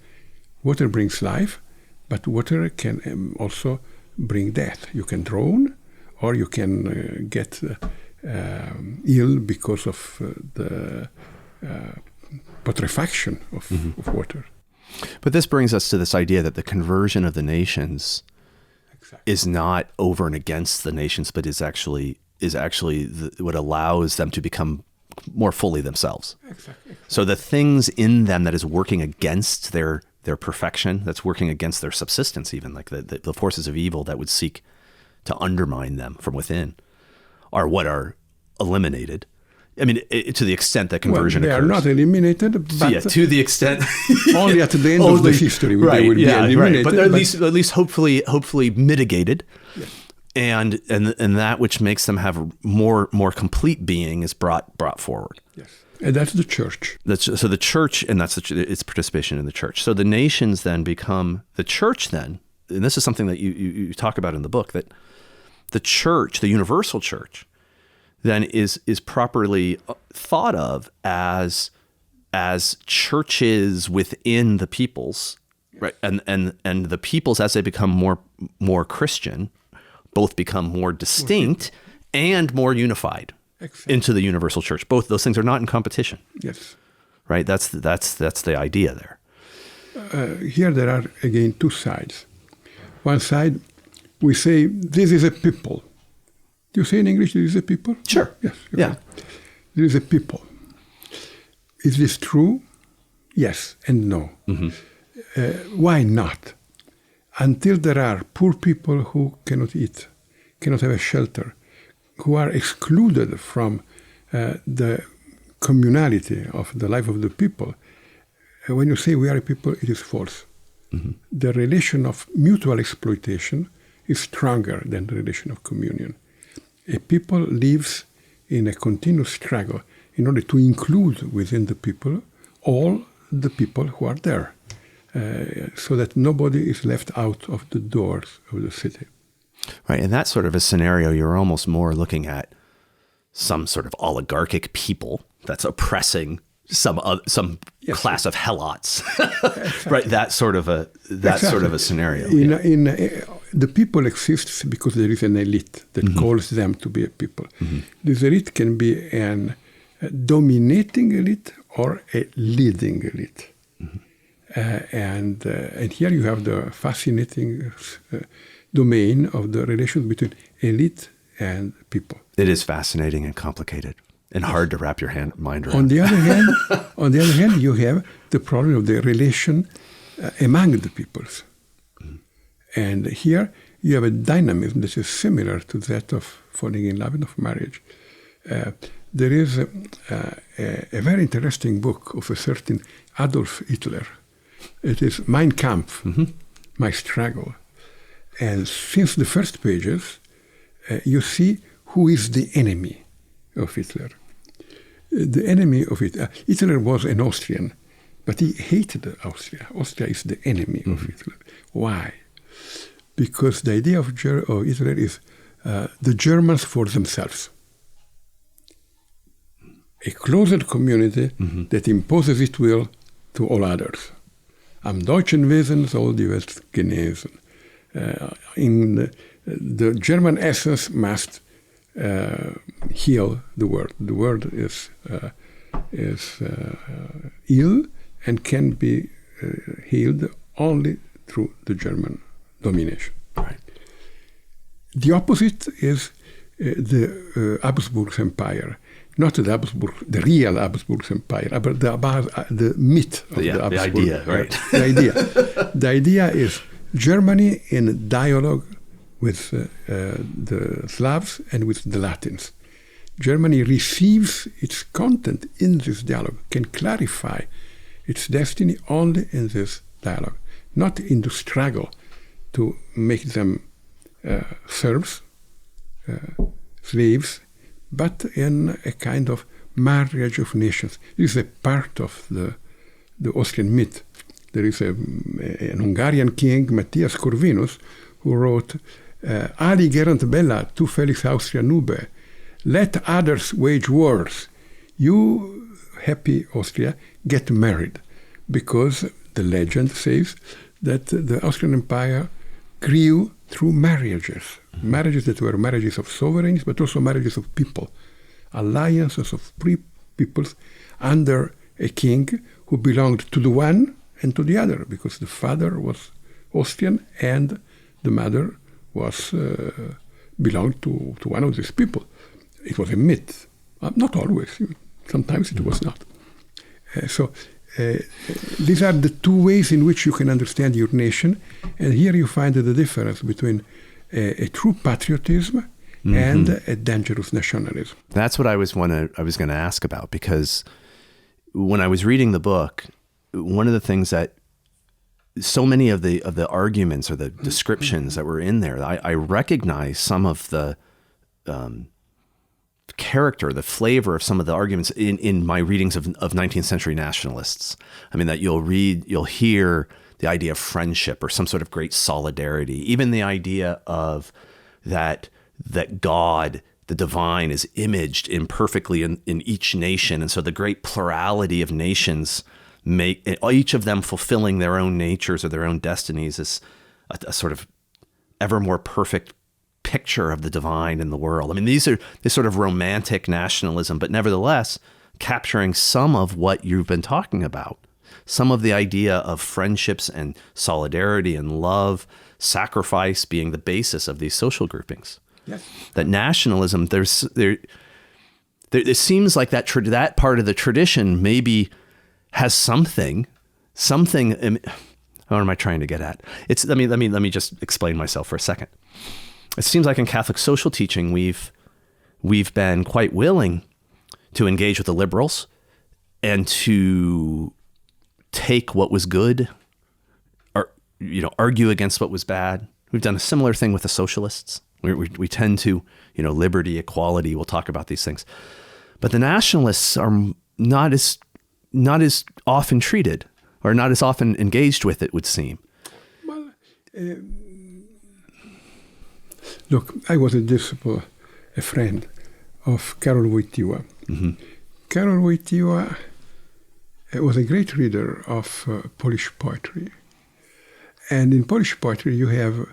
Water brings life, but water can also bring death. You can drown, or you can get ill because of the putrefaction of water. But this brings us to this idea that the conversion of the nations is not over and against the nations, but is actually what allows them to become more fully themselves. Exactly. So the things in them that is working against their perfection, that's working against their subsistence, even like the forces of evil that would seek to undermine them from within, are what are eliminated. I mean, to the extent that conversion occurs. They are not eliminated, but to the extent only at the end of the history they will be eliminated. But at least hopefully mitigated. Yes. And that which makes them have more complete being is brought forward. Yes. And that's the church. So the church, and that's its participation in the church. So the nations then become the church then, and this is something that you talk about in the book, that the church, the universal church, then is properly thought of as churches within the peoples, right? And the peoples, as they become more Christian, both become more distinct and more unified. Exactly. into the universal church. Both those things are not in competition. Yes. Right? That's the idea there. Here there are, again, two sides. One side, we say, this is a people. Do you say in English, this is a people? Sure. Yes. Yeah. Right. There is a people. Is this true? Yes and no. Why not? Until there are poor people who cannot eat, cannot have a shelter, who are excluded from the communality of the life of the people, when you say we are a people, it is false. The relation of mutual exploitation is stronger than the relation of communion. A people lives in a continuous struggle in order to include within the people all the people who are there, so that nobody is left out of the doors of the city. Right. In that sort of a scenario, you're almost more looking at some sort of oligarchic people that's oppressing some Yes, class of helots, right? That sort of a scenario. The people exist because there is an elite that calls them to be a people. This elite can be a dominating elite or a leading elite. And here you have the fascinating domain of the relation between elite and people. It is fascinating and complicated and hard to wrap your mind around. On the other hand, you have the problem of the relation among the peoples. And here you have a dynamism that is similar to that of falling in love and of marriage. There is a very interesting book of a certain Adolf Hitler. It is Mein Kampf, My Struggle. And since the first pages, you see who is the enemy of Hitler. The enemy of it, Hitler was an Austrian, but he hated Austria. Austria is the enemy of Hitler. Why? Because the idea of Hitler is the Germans for themselves. A closed community that imposes its will to all others. Am deutschen Wesen soll die Welt genesen. The German essence must heal the world. The world is ill and can be healed only through the German domination. Right. The opposite is the Habsburg Empire. Not the real Habsburg Empire, but the myth of the Habsburg. The idea, right. The idea. The idea is Germany in dialogue with the Slavs and with the Latins. Germany receives its content in this dialogue, can clarify its destiny only in this dialogue, not in the struggle to make them serfs, slaves, but in a kind of marriage of nations. This is a part of the Austrian myth. There is an Hungarian king, Matthias Corvinus, who wrote, Ali gerant bella, tu felix Austria nube. Let others wage wars. You, happy Austria, get married. Because the legend says that the Austrian Empire grew through marriages. Marriages that were marriages of sovereigns, but also marriages of people. Alliances of free peoples under a king who belonged to the one and to the other, because the father was Austrian and the mother was belonged to one of these people. It was a myth. Not always. Sometimes it was not. So these are the two ways in which you can understand your nation. And here you find the difference between a true patriotism and a dangerous nationalism. That's what I was going to ask about, because when I was reading the book, one of the things that so many of the arguments or the descriptions that were in there, I recognize some of the character, the flavor of some of the arguments in my readings of 19th century nationalists. I mean, that you'll hear the idea of friendship or some sort of great solidarity, even the idea of that God, the divine, is imaged imperfectly in each nation. And so the great plurality of nations make each of them fulfilling their own natures or their own destinies is a sort of ever more perfect picture of the divine in the world. I mean, these are this sort of romantic nationalism, but nevertheless capturing some of what you've been talking about, some of the idea of friendships and solidarity and love, sacrifice being the basis of these social groupings. Yes. That nationalism, it seems like that part of the tradition maybe has something. What am I trying to get at? Let me just explain myself for a second. It seems like in Catholic social teaching, we've been quite willing to engage with the liberals and to take what was good, or argue against what was bad. We've done a similar thing with the socialists. We tend to, liberty, equality. We'll talk about these things, but the nationalists are not as often treated, or not as often engaged with, it would seem. Well, look, I was a disciple, a friend of Karol Wojtyła. Mm-hmm. Karol Wojtyła was a great reader of Polish poetry. And in Polish poetry, you have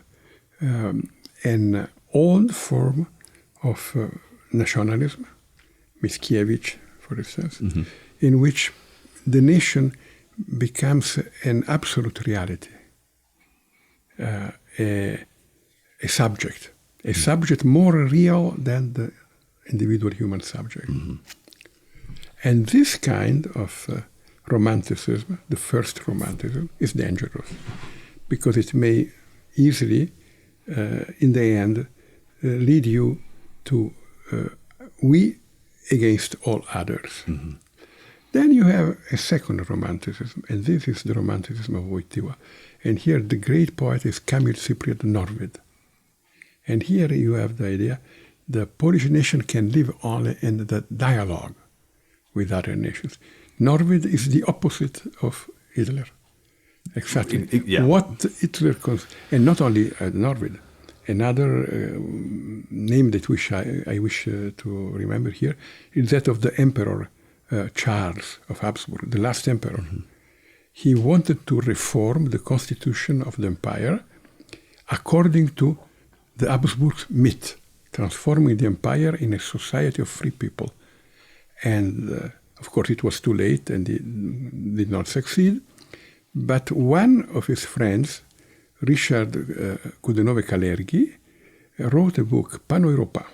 an old form of nationalism, Mickiewicz, for instance, mm-hmm. in which the nation becomes an absolute reality, a subject, a subject more real than the individual human subject. Mm-hmm. And this kind of romanticism, the first romanticism, is dangerous because it may easily, in the end, lead you to we against all others. Mm-hmm. Then you have a second romanticism, and this is the romanticism of Wojtyła. And here the great poet is Kamil Cyprian Norwid. And here you have the idea the Polish nation can live only in the dialogue with other nations. Norwid is the opposite of Hitler. Exactly. Yeah. What Hitler and not only Norwid. Another name that I wish to remember here is that of the Emperor Charles of Habsburg, the last emperor. Mm-hmm. He wanted to reform the constitution of the empire according to the Habsburg myth, transforming the empire in a society of free people. And of course it was too late and he did not succeed. But one of his friends, Richard Coudenove-Kalergi, wrote a book, Pan-Europa,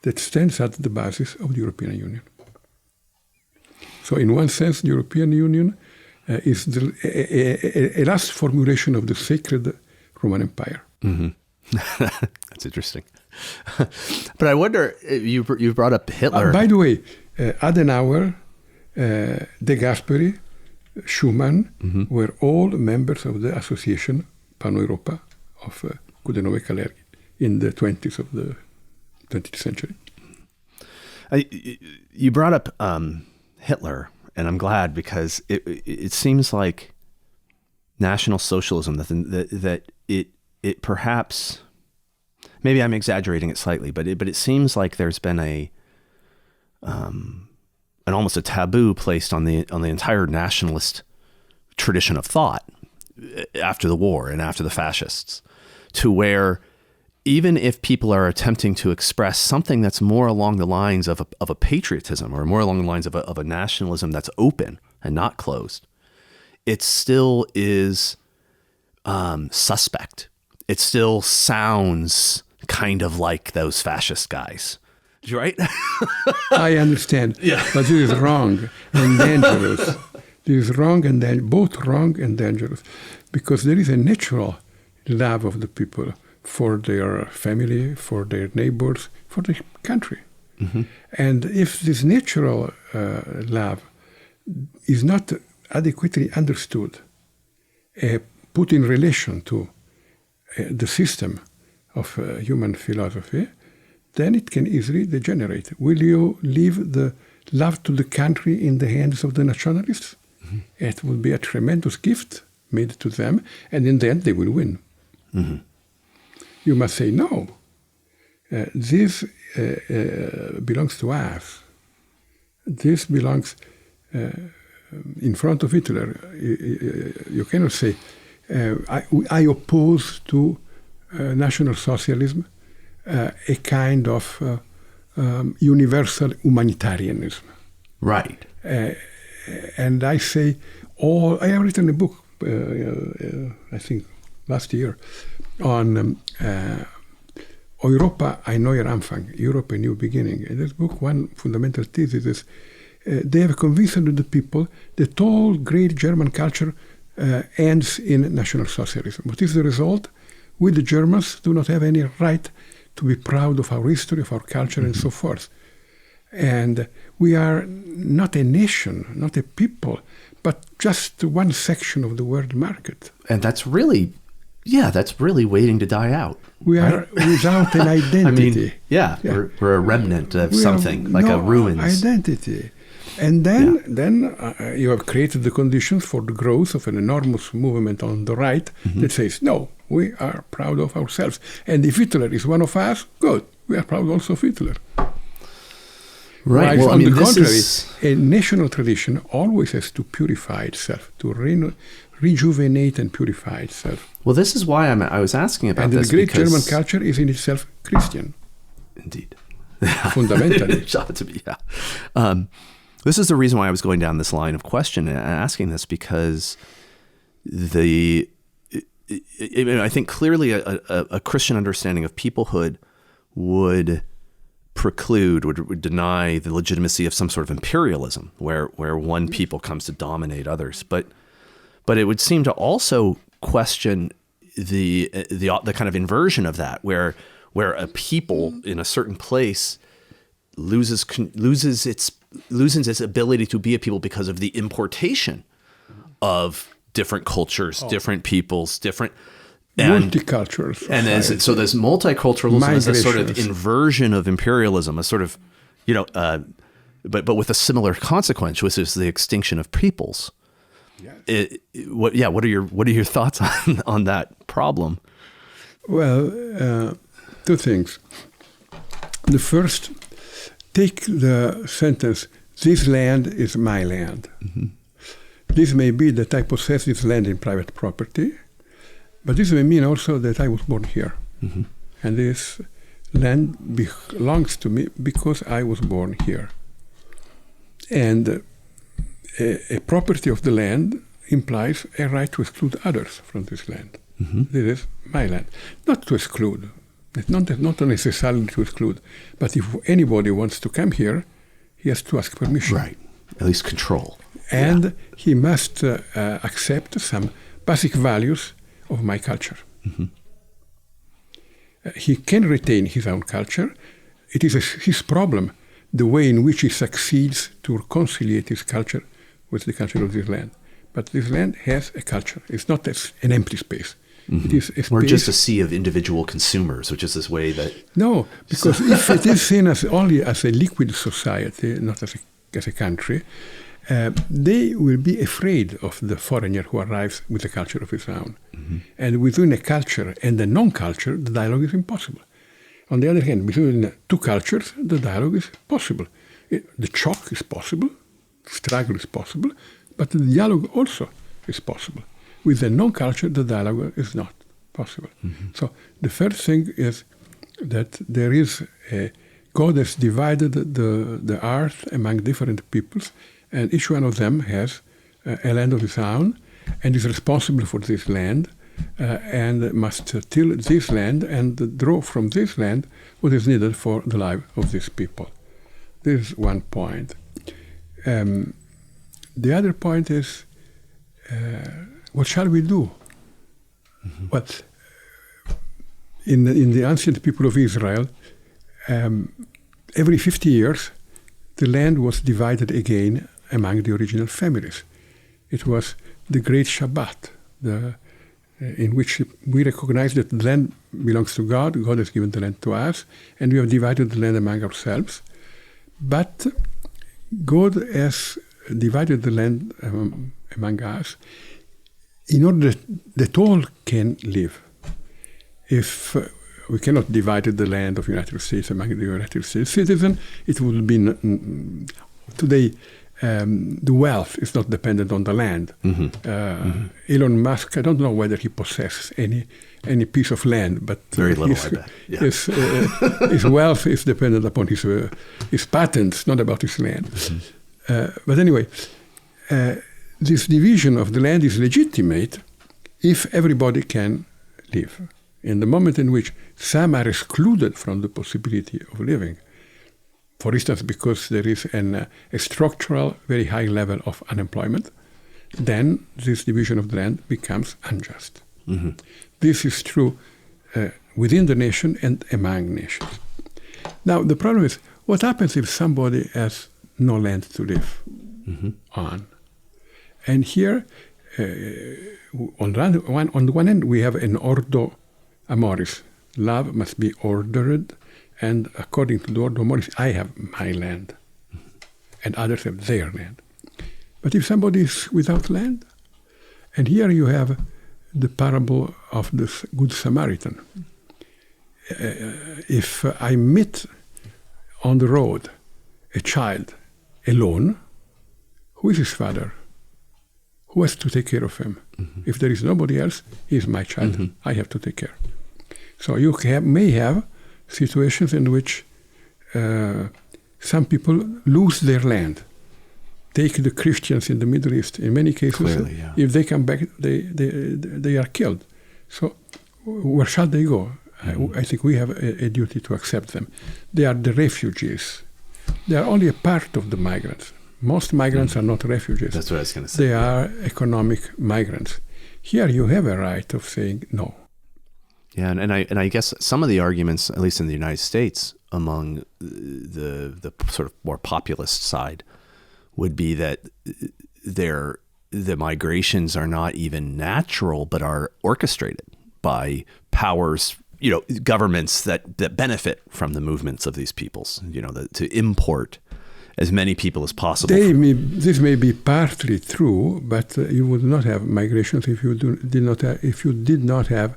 that stands at the basis of the European Union. So in one sense, the European Union is a last formulation of the sacred Roman Empire. Mm-hmm. That's interesting. But I wonder, you brought up Hitler. By the way, Adenauer, De Gasperi, Schumann mm-hmm. were all members of the association Pan-Europa of Coudenove-Kalergi in the 20s of the 20th century. You brought up Hitler, and I'm glad because it seems like National Socialism, that it perhaps, maybe I'm exaggerating it slightly, but it seems like there's been an almost a taboo placed on the entire nationalist tradition of thought after the war and after the fascists, to where even if people are attempting to express something that's more along the lines of a patriotism or more along the lines of a nationalism that's open and not closed, it still is suspect. It still sounds kind of like those fascist guys. Right? I understand. Yeah. But this is wrong and dangerous. This is wrong and both wrong and dangerous, because there is a natural love of the people for their family, for their neighbors, for the country. Mm-hmm. And if this natural love is not adequately understood, put in relation to the system of human philosophy, then it can easily degenerate. Will you leave the love to the country in the hands of the nationalists? Mm-hmm. It will be a tremendous gift made to them, and in the end they will win. Mm-hmm. You must say, no, this belongs to us. This belongs in front of Hitler. You cannot say, I oppose to National Socialism a kind of universal humanitarianism. Right. And I say, I have written a book, I think last year, on Europa ein neuer Anfang, Europe a new beginning. In this book, one fundamental thesis is they have convinced the people that all great German culture ends in National Socialism. What is the result? We, the Germans, do not have any right to be proud of our history, of our culture, and so forth. And we are not a nation, not a people, but just one section of the world market. And that's really waiting to die out. We are without an identity. We're a remnant of something, like a ruins. Identity. And then you have created the conditions for the growth of an enormous movement on the right that says, no, we are proud of ourselves. And if Hitler is one of us, good, we are proud also of Hitler. Right. Well, on the contrary, a national tradition always has to purify itself, to rejuvenate and purify itself. Well, this is why I was asking about this. And the great German culture is in itself Christian. Indeed. Fundamentally. It ought to be, yeah. This is the reason why I was going down this line of question and asking this, because I think clearly a Christian understanding of peoplehood would deny the legitimacy of some sort of imperialism where one people comes to dominate others. But it would seem to also question the kind of inversion of that, where a people in a certain place loses its ability to be a people because of the importation of different cultures, different peoples, different multicultural. And there's multiculturalism as a sort of inversion of imperialism, a sort of, but with a similar consequence, which is the extinction of peoples. Yes. What are your thoughts on that problem? Well, two things. The first, take the sentence, this land is my land. Mm-hmm. This may be that I possess this land in private property, but this may mean also that I was born here. Mm-hmm. And this land belongs to me because I was born here. And a property of the land implies a right to exclude others from this land. Mm-hmm. This is my land. Not to exclude, not necessarily to exclude, but if anybody wants to come here, he has to ask permission. Right, at least control. And he must accept some basic values of my culture. Mm-hmm. He can retain his own culture. It is his problem, the way in which he succeeds to reconcile his culture with the culture of this land. But this land has a culture. It's not an empty space. Mm-hmm. It is a space. Or just a sea of individual consumers, which is this way that... No, because if it is seen only as a liquid society, not as a country, they will be afraid of the foreigner who arrives with a culture of his own. Mm-hmm. And within a culture and a non-culture, the dialogue is impossible. On the other hand, between two cultures, the dialogue is possible. The shock is possible, struggle is possible, but the dialogue also is possible. With the non-culture, the dialogue is not possible. Mm-hmm. So the first thing is that there is God has divided the earth among different peoples, and each one of them has a land of his own and is responsible for this land and must till this land and draw from this land what is needed for the life of these people. This is one point. The other point is, what shall we do? Mm-hmm. Well, in the ancient people of Israel, every 50 years, the land was divided again among the original families. It was the great Shabbat, in which we recognize that the land belongs to God, God has given the land to us, and we have divided the land among ourselves. But God has divided the land among us in order that all can live. If we cannot divide the land of the United States among the United States citizens, it would be today the wealth is not dependent on the land. Elon Musk, I don't know whether he possesses any piece of land, but very little, I bet. Yeah. His wealth is dependent upon his patents, not about his land. But anyway, this division of the land is legitimate if everybody can live. In the moment in which some are excluded from the possibility of living, for instance, because there is a structural, very high level of unemployment, then this division of the land becomes unjust. This is true within the nation and among nations. Now, the problem is, what happens if somebody has no land to live on? And here, on the one hand, we have an ordo amoris. Love must be ordered, and according to the ordo amoris, I have my land, and others have their land. But if somebody is without land, and here you have the parable of the Good Samaritan. If I meet on the road a child alone, who is his father? Who has to take care of him? If there is nobody else, he is my child. I have to take care. So you may have situations in which some people lose their land. Take the Christians in the Middle East. In many cases, clearly, yeah. If they come back, they are killed. So where shall they go? I think we have a duty to accept them. They are the refugees. They are only a part of the migrants. Most migrants are not refugees. That's what I was going to say. They are economic migrants. Here you have a right of saying no. Yeah, and I guess some of the arguments, at least in the United States, among the sort of more populist side, would be that the migrations are not even natural, but are orchestrated by powers, governments that benefit from the movements of these peoples, to import as many people as possible. This may be partly true, but you would not have migrations if you did not have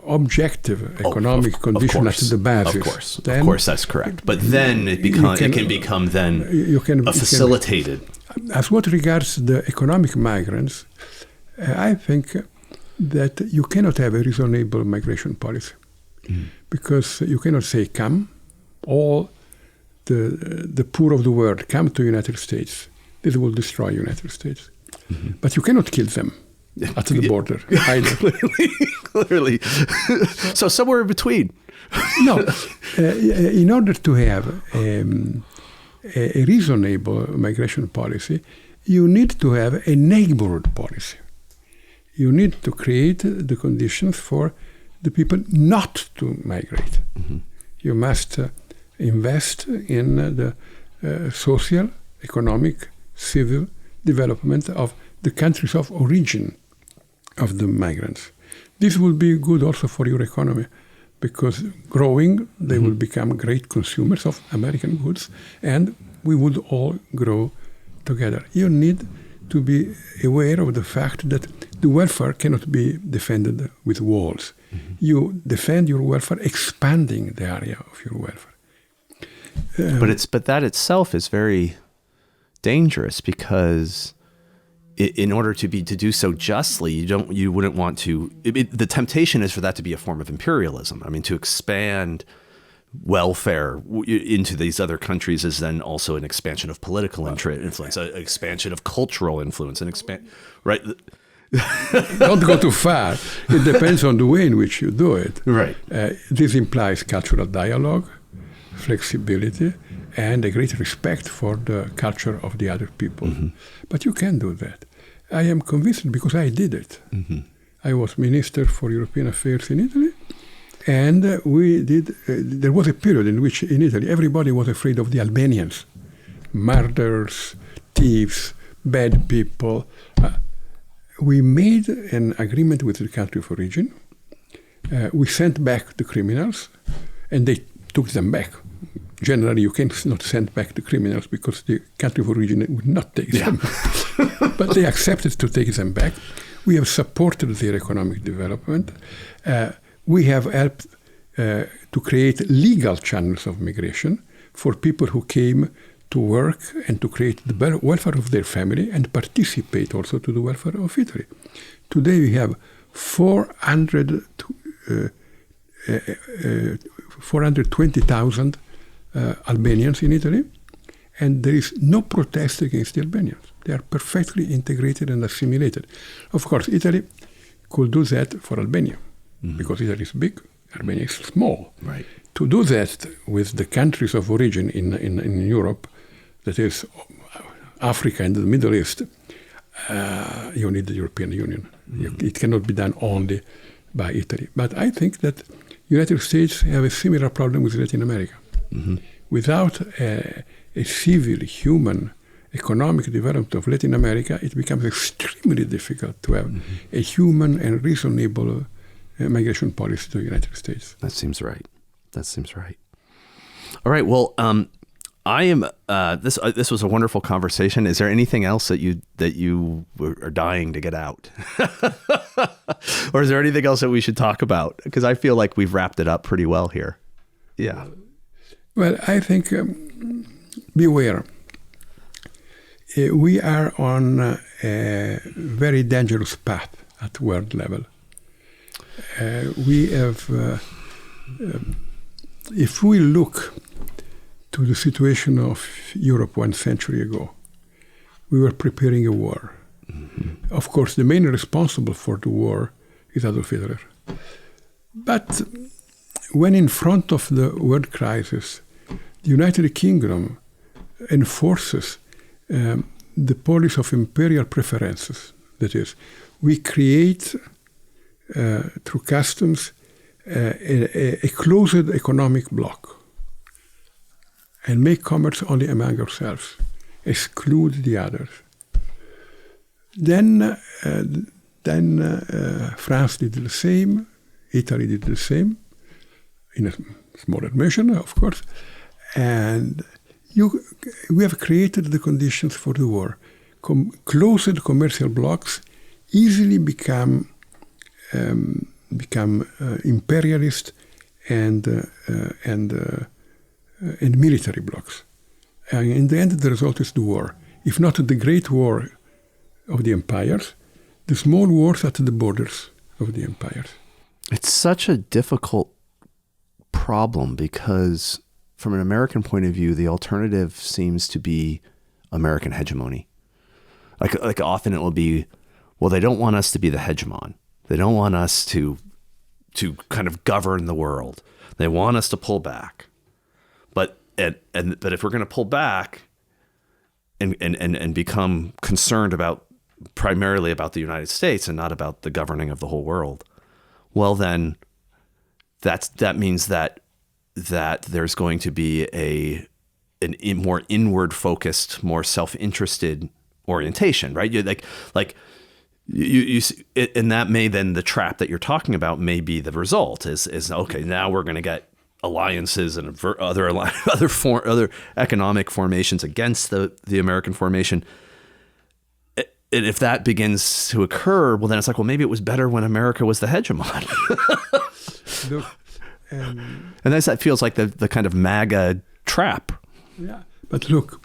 objective economic conditions at the basis. Of course, that's correct. But then it can become facilitated. As what regards the economic migrants, I think that you cannot have a reasonable migration policy because you cannot say, come, all the poor of the world, come to the United States. This will destroy the United States. But you cannot kill them at the border either. Clearly. So somewhere in between. No. In order to have a reasonable migration policy, you need to have a neighborhood policy. You need to create the conditions for the people not to migrate. You must invest in the social, economic, civil development of the countries of origin of the migrants. This will be good also for your economy because growing, they will become great consumers of American goods and we would all grow together. You need to be aware of the fact that the welfare cannot be defended with walls. You defend your welfare expanding the area of your welfare. But that itself is very dangerous because in order to do so justly, you wouldn't want to. The temptation is for that to be a form of imperialism. I mean, to expand welfare into these other countries is then also an expansion of political influence, an expansion of cultural influence, right? Don't go too far. It depends on the way in which you do it. Right. This implies cultural dialogue, flexibility, and a great respect for the culture of the other people. But you can do that. I am convinced because I did it. I was Minister for European Affairs in Italy, and we did. There was a period in which in Italy everybody was afraid of the Albanians, murderers, thieves, bad people. We made an agreement with the country of origin. We sent back the criminals, and they took them back. Generally, you cannot send back the criminals because the country of origin would not take them. But they accepted to take them back. We have supported their economic development. We have helped to create legal channels of migration for people who came to work and to create the welfare of their family and participate also to the welfare of Italy. Today we have 420,000 Albanians in Italy, and there is no protest against the Albanians. They are perfectly integrated and assimilated. Of course, Italy could do that for Albania, because Italy is big, Albania is small. Right. To do that with the countries of origin in Europe, that is Africa and the Middle East, you need the European Union. It cannot be done only by Italy. But I think that United States have a similar problem with Latin America. Without a civil, human, economic development of Latin America, it becomes extremely difficult to have a human and reasonable migration policy to the United States. That seems right. All right. Well, I am. This was a wonderful conversation. Is there anything else that you are dying to get out, or is there anything else that we should talk about? Because I feel like we've wrapped it up pretty well here. Yeah. Well, I think beware. We are on a very dangerous path at world level. We have, if we look to the situation of Europe 1 century ago, we were preparing a war. Of course, the main responsible for the war is Adolf Hitler. But when in front of the world crisis, the United Kingdom enforces the policy of imperial preferences. That is, we create through customs a closed economic bloc and make commerce only among ourselves, exclude the others. Then France did the same, Italy did the same, in a smaller measure, of course, and we have created the conditions for the war. Closed commercial blocs easily become imperialist and military blocs. And in the end, the result is the war. If not the great war of the empires, the small wars at the borders of the empires. It's such a difficult problem because from an American point of view, the alternative seems to be American hegemony. Like often it will be, well, they don't want us to be the hegemon. They don't want us to kind of govern the world. They want us to pull back. But if we're going to pull back and become concerned primarily about the United States and not about the governing of the whole world, well then that means that there's going to be a more inward focused, more self-interested orientation, right? You and that may then the trap that you're talking about may be the result is okay, now we're going to get alliances and other economic formations against the American formation. And if that begins to occur, well, then it's like, well, maybe it was better when America was the hegemon. Look, and that feels like the kind of MAGA trap. Yeah, but look,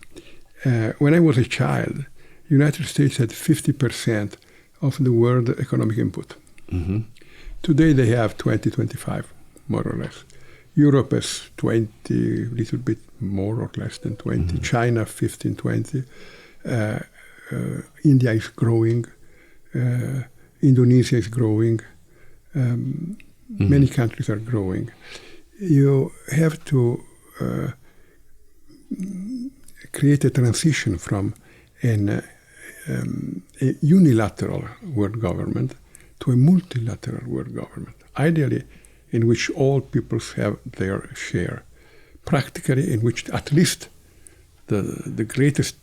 when I was a child, United States had 50% of the world economic input. Today they have 25, more or less. Europe has 20, a little bit more or less than 20. China 15, 20. India is growing. Indonesia is growing. Many countries are growing. You have to create a transition from a unilateral world government to a multilateral world government, ideally in which all peoples have their share, practically in which at least the greatest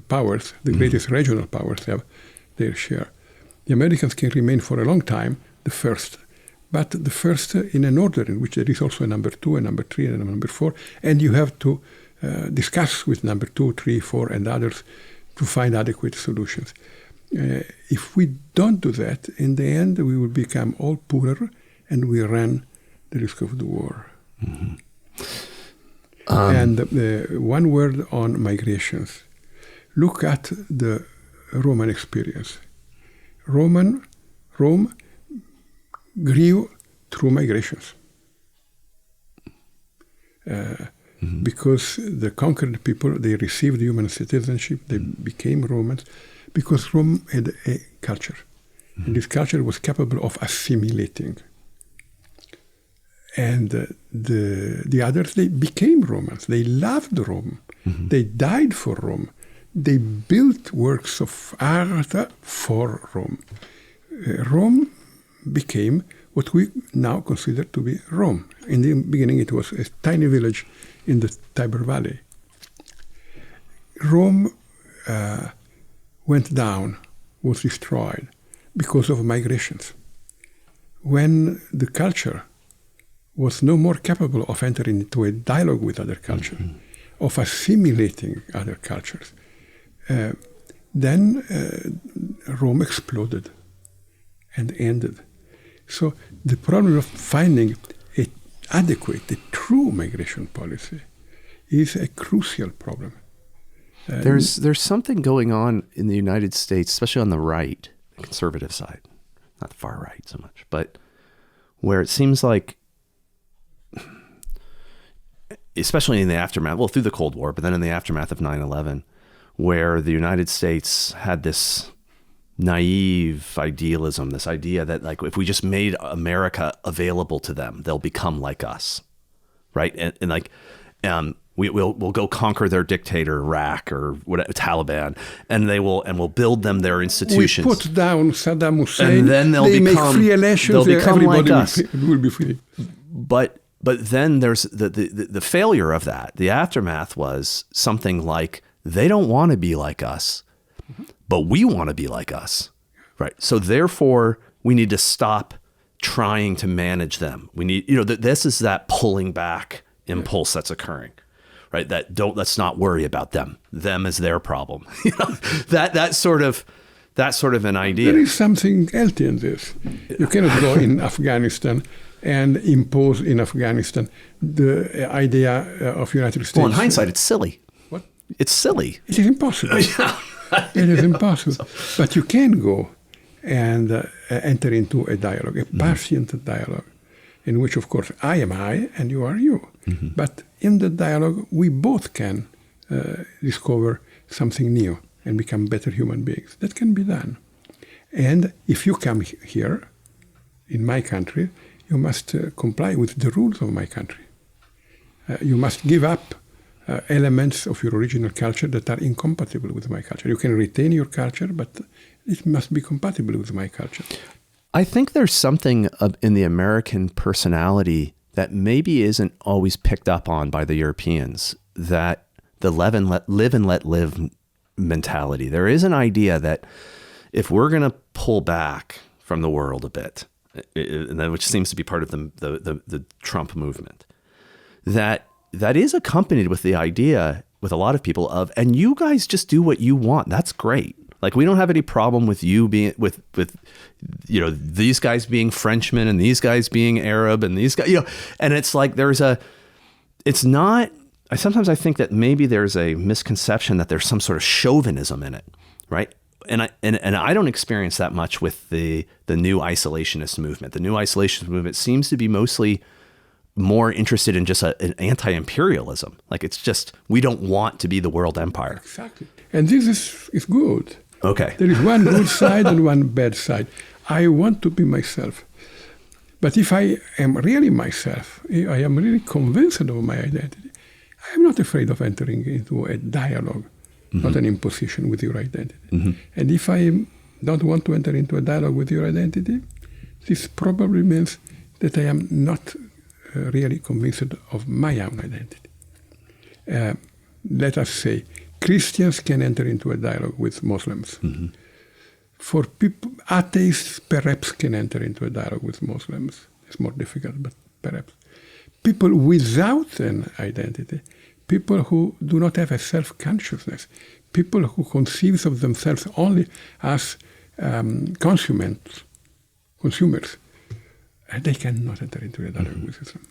powers, the greatest regional powers have their share. The Americans can remain for a long time the first, but the first in an order in which there is also a number 2, a number 3, and a number 4, and you have to discuss with number 2, 3, 4, and others to find adequate solutions. If we don't do that, in the end, we will become all poorer, and we run the risk of the war. And one word on migrations. Look at the Roman experience. Rome grew through migrations. Because the conquered people, they received human citizenship, they became Romans, because Rome had a culture. And this culture was capable of assimilating. And the others, they became Romans. They loved Rome. They died for Rome. They built works of art for Rome. Rome became what we now consider to be Rome. In the beginning, it was a tiny village in the Tiber Valley. Rome went down, was destroyed because of migrations. When the culture was no more capable of entering into a dialogue with other cultures, of assimilating other cultures, then Rome exploded and ended. So the problem of finding an adequate, a true migration policy is a crucial problem. There's something going on in the United States, especially on the right, the conservative side, not the far right so much, but where it seems like, especially in the aftermath, well, through the Cold War, but then in the aftermath of 9/11, where the United States had this naive idealism, this idea that like if we just made America available to them, they'll become like us, right? And like we'll go conquer their dictator, Iraq or whatever, Taliban, and we'll build them their institutions. We put down Saddam Hussein, and then they make free elections. They'll become like us. Will be free. But then there's the failure of that. The aftermath was something like they don't want to be like us, but we want to be like us, right? So therefore, we need to stop trying to manage them. We need, this is that pulling back impulse that's occurring, right? Let's not worry about them. Them is their problem. That sort of an idea. There is something healthy in this. You cannot go in Afghanistan and impose in Afghanistan the idea of United States. Well, in hindsight, it's silly. What? It's silly. It is impossible. It is impossible. But you can go and enter into a dialogue, a patient dialogue, in which, of course, I am I and you are you. But in the dialogue, we both can discover something new and become better human beings. That can be done. And if you come here, in my country, you must comply with the rules of my country. You must give up elements of your original culture that are incompatible with my culture. You can retain your culture, but it must be compatible with my culture. I think there's something in the American personality that maybe isn't always picked up on by the Europeans, that the live and let live mentality. There is an idea that if we're going to pull back from the world a bit, which seems to be part of the Trump movement, that is accompanied with the idea with a lot of people of, and you guys just do what you want. That's great. Like, we don't have any problem with you being with these guys being Frenchmen and these guys being Arab and these guys, and it's like sometimes I think that maybe there's a misconception that there's some sort of chauvinism in it, right? And I don't experience that much with the new isolationist movement. The new isolationist movement seems to be mostly more interested in just an anti-imperialism. Like, it's just, we don't want to be the world empire. Exactly. And this is good. Okay. There is one good side and one bad side. I want to be myself. But if I am really myself, if I am really convinced of my identity, I am not afraid of entering into a dialogue, not an imposition with your identity. And if I don't want to enter into a dialogue with your identity, this probably means that I am not really convinced of my own identity. Let us say, Christians can enter into a dialogue with Muslims. For people, atheists perhaps can enter into a dialogue with Muslims. It's more difficult, but perhaps. People without an identity, people who do not have a self-consciousness, people who conceive of themselves only as consumers, they cannot enter into a dialogue with Islam.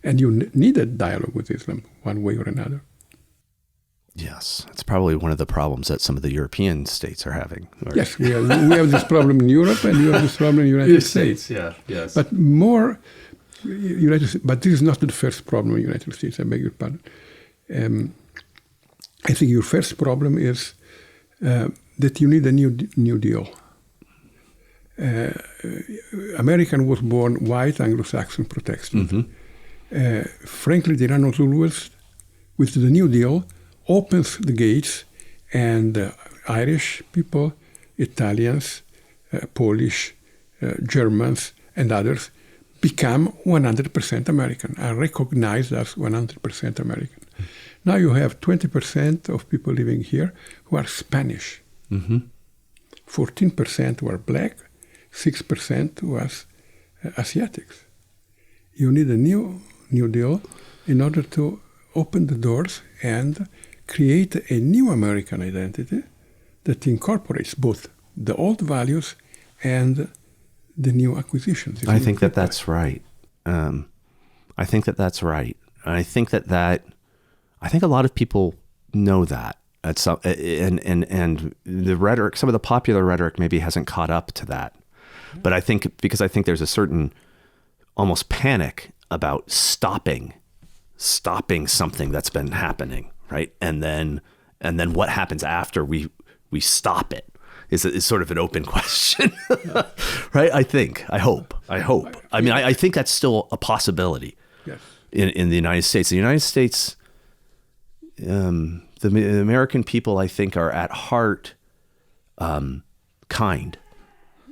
And you need a dialogue with Islam, one way or another. Yes, it's probably one of the problems that some of the European states are having. Yes, we have this problem in Europe, and you have this problem in the United States. Yeah, yes. But but this is not the first problem in the United States, I beg your pardon. I think your first problem is that you need a new deal. American was born white, Anglo-Saxon, Protestant. Mm-hmm. Frankly, the Nationalism with the New Deal opens the gates, and Irish people, Italians, Polish, Germans, and others become 100% American, are recognized as 100% American. Mm-hmm. Now you have 20% of people living here who are Spanish, 14% who are black, 6% who are Asiatics. You need a new deal in order to open the doors and create a new American identity that incorporates both the old values and the new acquisitions. I think that's right. I think that's right. I think I think a lot of people know that. And the rhetoric, some of the popular rhetoric maybe hasn't caught up to that. But I think there's a certain almost panic about stopping something that's been happening, right? And then what happens after we stop it is sort of an open question, right? I hope. I mean, I think that's still a possibility. Yes. In the United States. The United States, the American people, I think, are at heart kind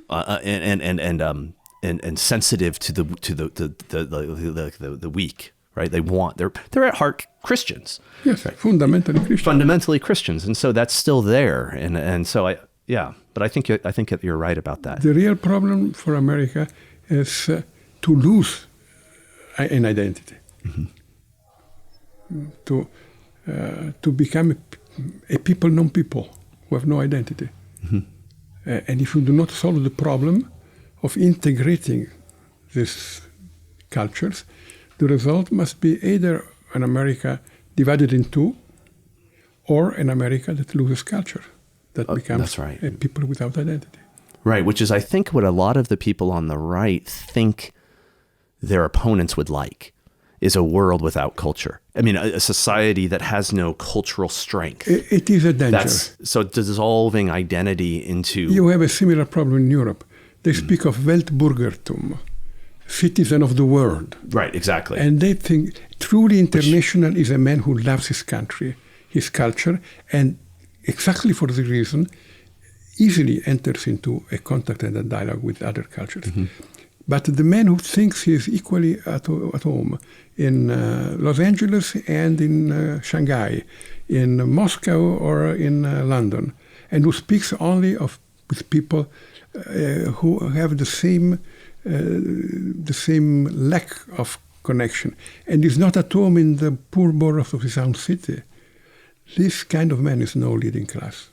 and sensitive to the weak. Right? They're at heart Christians. Yes, right. Fundamentally Christians. And so that's still there. And so but I think you're right about that. The real problem for America is to lose an identity, to become a people non-people who have no identity. And if you do not solve the problem of integrating these cultures, the result must be either an America divided in two, or an America that loses culture, that becomes a people without identity. Right, which is, I think, what a lot of the people on the right think their opponents would like, is a world without culture. I mean, a society that has no cultural strength. It is a danger. So dissolving identity into... You have a similar problem in Europe. They speak of Weltbürgertum, citizen of the world. Right, exactly. And they think truly international is a man who loves his country, his culture, and exactly for the reason easily enters into a contact and a dialogue with other cultures. But the man who thinks he is equally at home in Los Angeles and in Shanghai, in Moscow or in London, and who speaks only with people who have the same lack of connection, and is not at home in the poor boroughs of his own city. This kind of man is no leading class.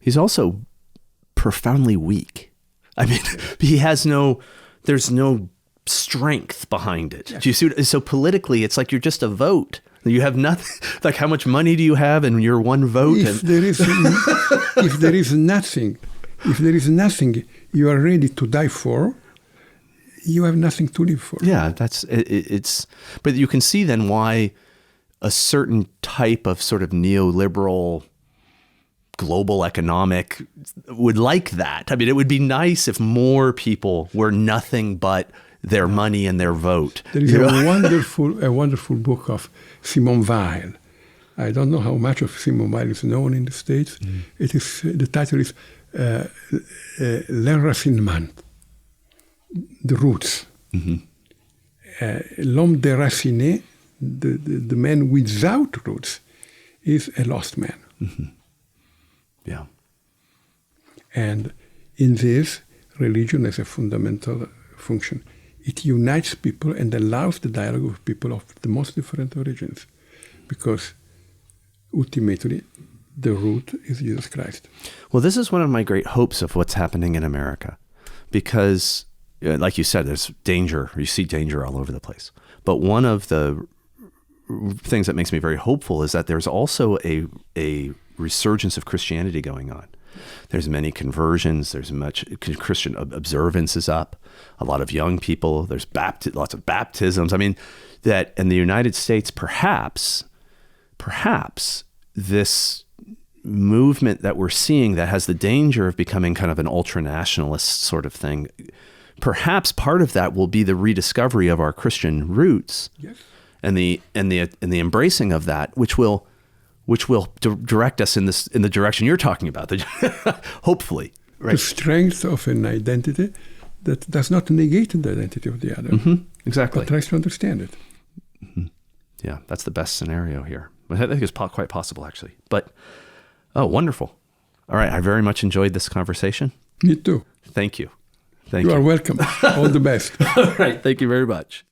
He's also profoundly weak. I mean, there's no strength behind it. Yes. Do you see? So politically, it's like you're just a vote. You have nothing. Like, how much money do you have, and you're one vote? If there is nothing you are ready to die for, you have nothing to live for. Yeah, but you can see then why a certain type of sort of neoliberal global economic would like that. I mean, it would be nice if more people were nothing but their money and their vote. There is a wonderful book of Simone Weil. I don't know how much of Simone Weil is known in the States. The title is L'enracinement, the roots. L'homme déraciné, the man without roots, is a lost man. Yeah. And in this, religion has a fundamental function. It unites people and allows the dialogue of people of the most different origins, because ultimately the root is Jesus Christ. Well, this is one of my great hopes of what's happening in America, because like you said, there's danger. You see danger all over the place. But one of the things that makes me very hopeful is that there's also a resurgence of Christianity going on. There's many conversions. There's much Christian observance is up. A lot of young people. There's lots of baptisms. I mean, that in the United States, perhaps this movement that we're seeing that has the danger of becoming kind of an ultra-nationalist sort of thing, perhaps part of that will be the rediscovery of our Christian roots. Yes. And the embracing of that, which will direct us in the direction you're talking about. Hopefully, right? The strength of an identity that does not negate the identity of the other. Mm-hmm. Exactly. But tries to understand it. Mm-hmm. Yeah, that's the best scenario here. I think it's quite possible, actually. But wonderful. All right, I very much enjoyed this conversation. Me too. Thank you. You are welcome. All the best. All right. Thank you very much.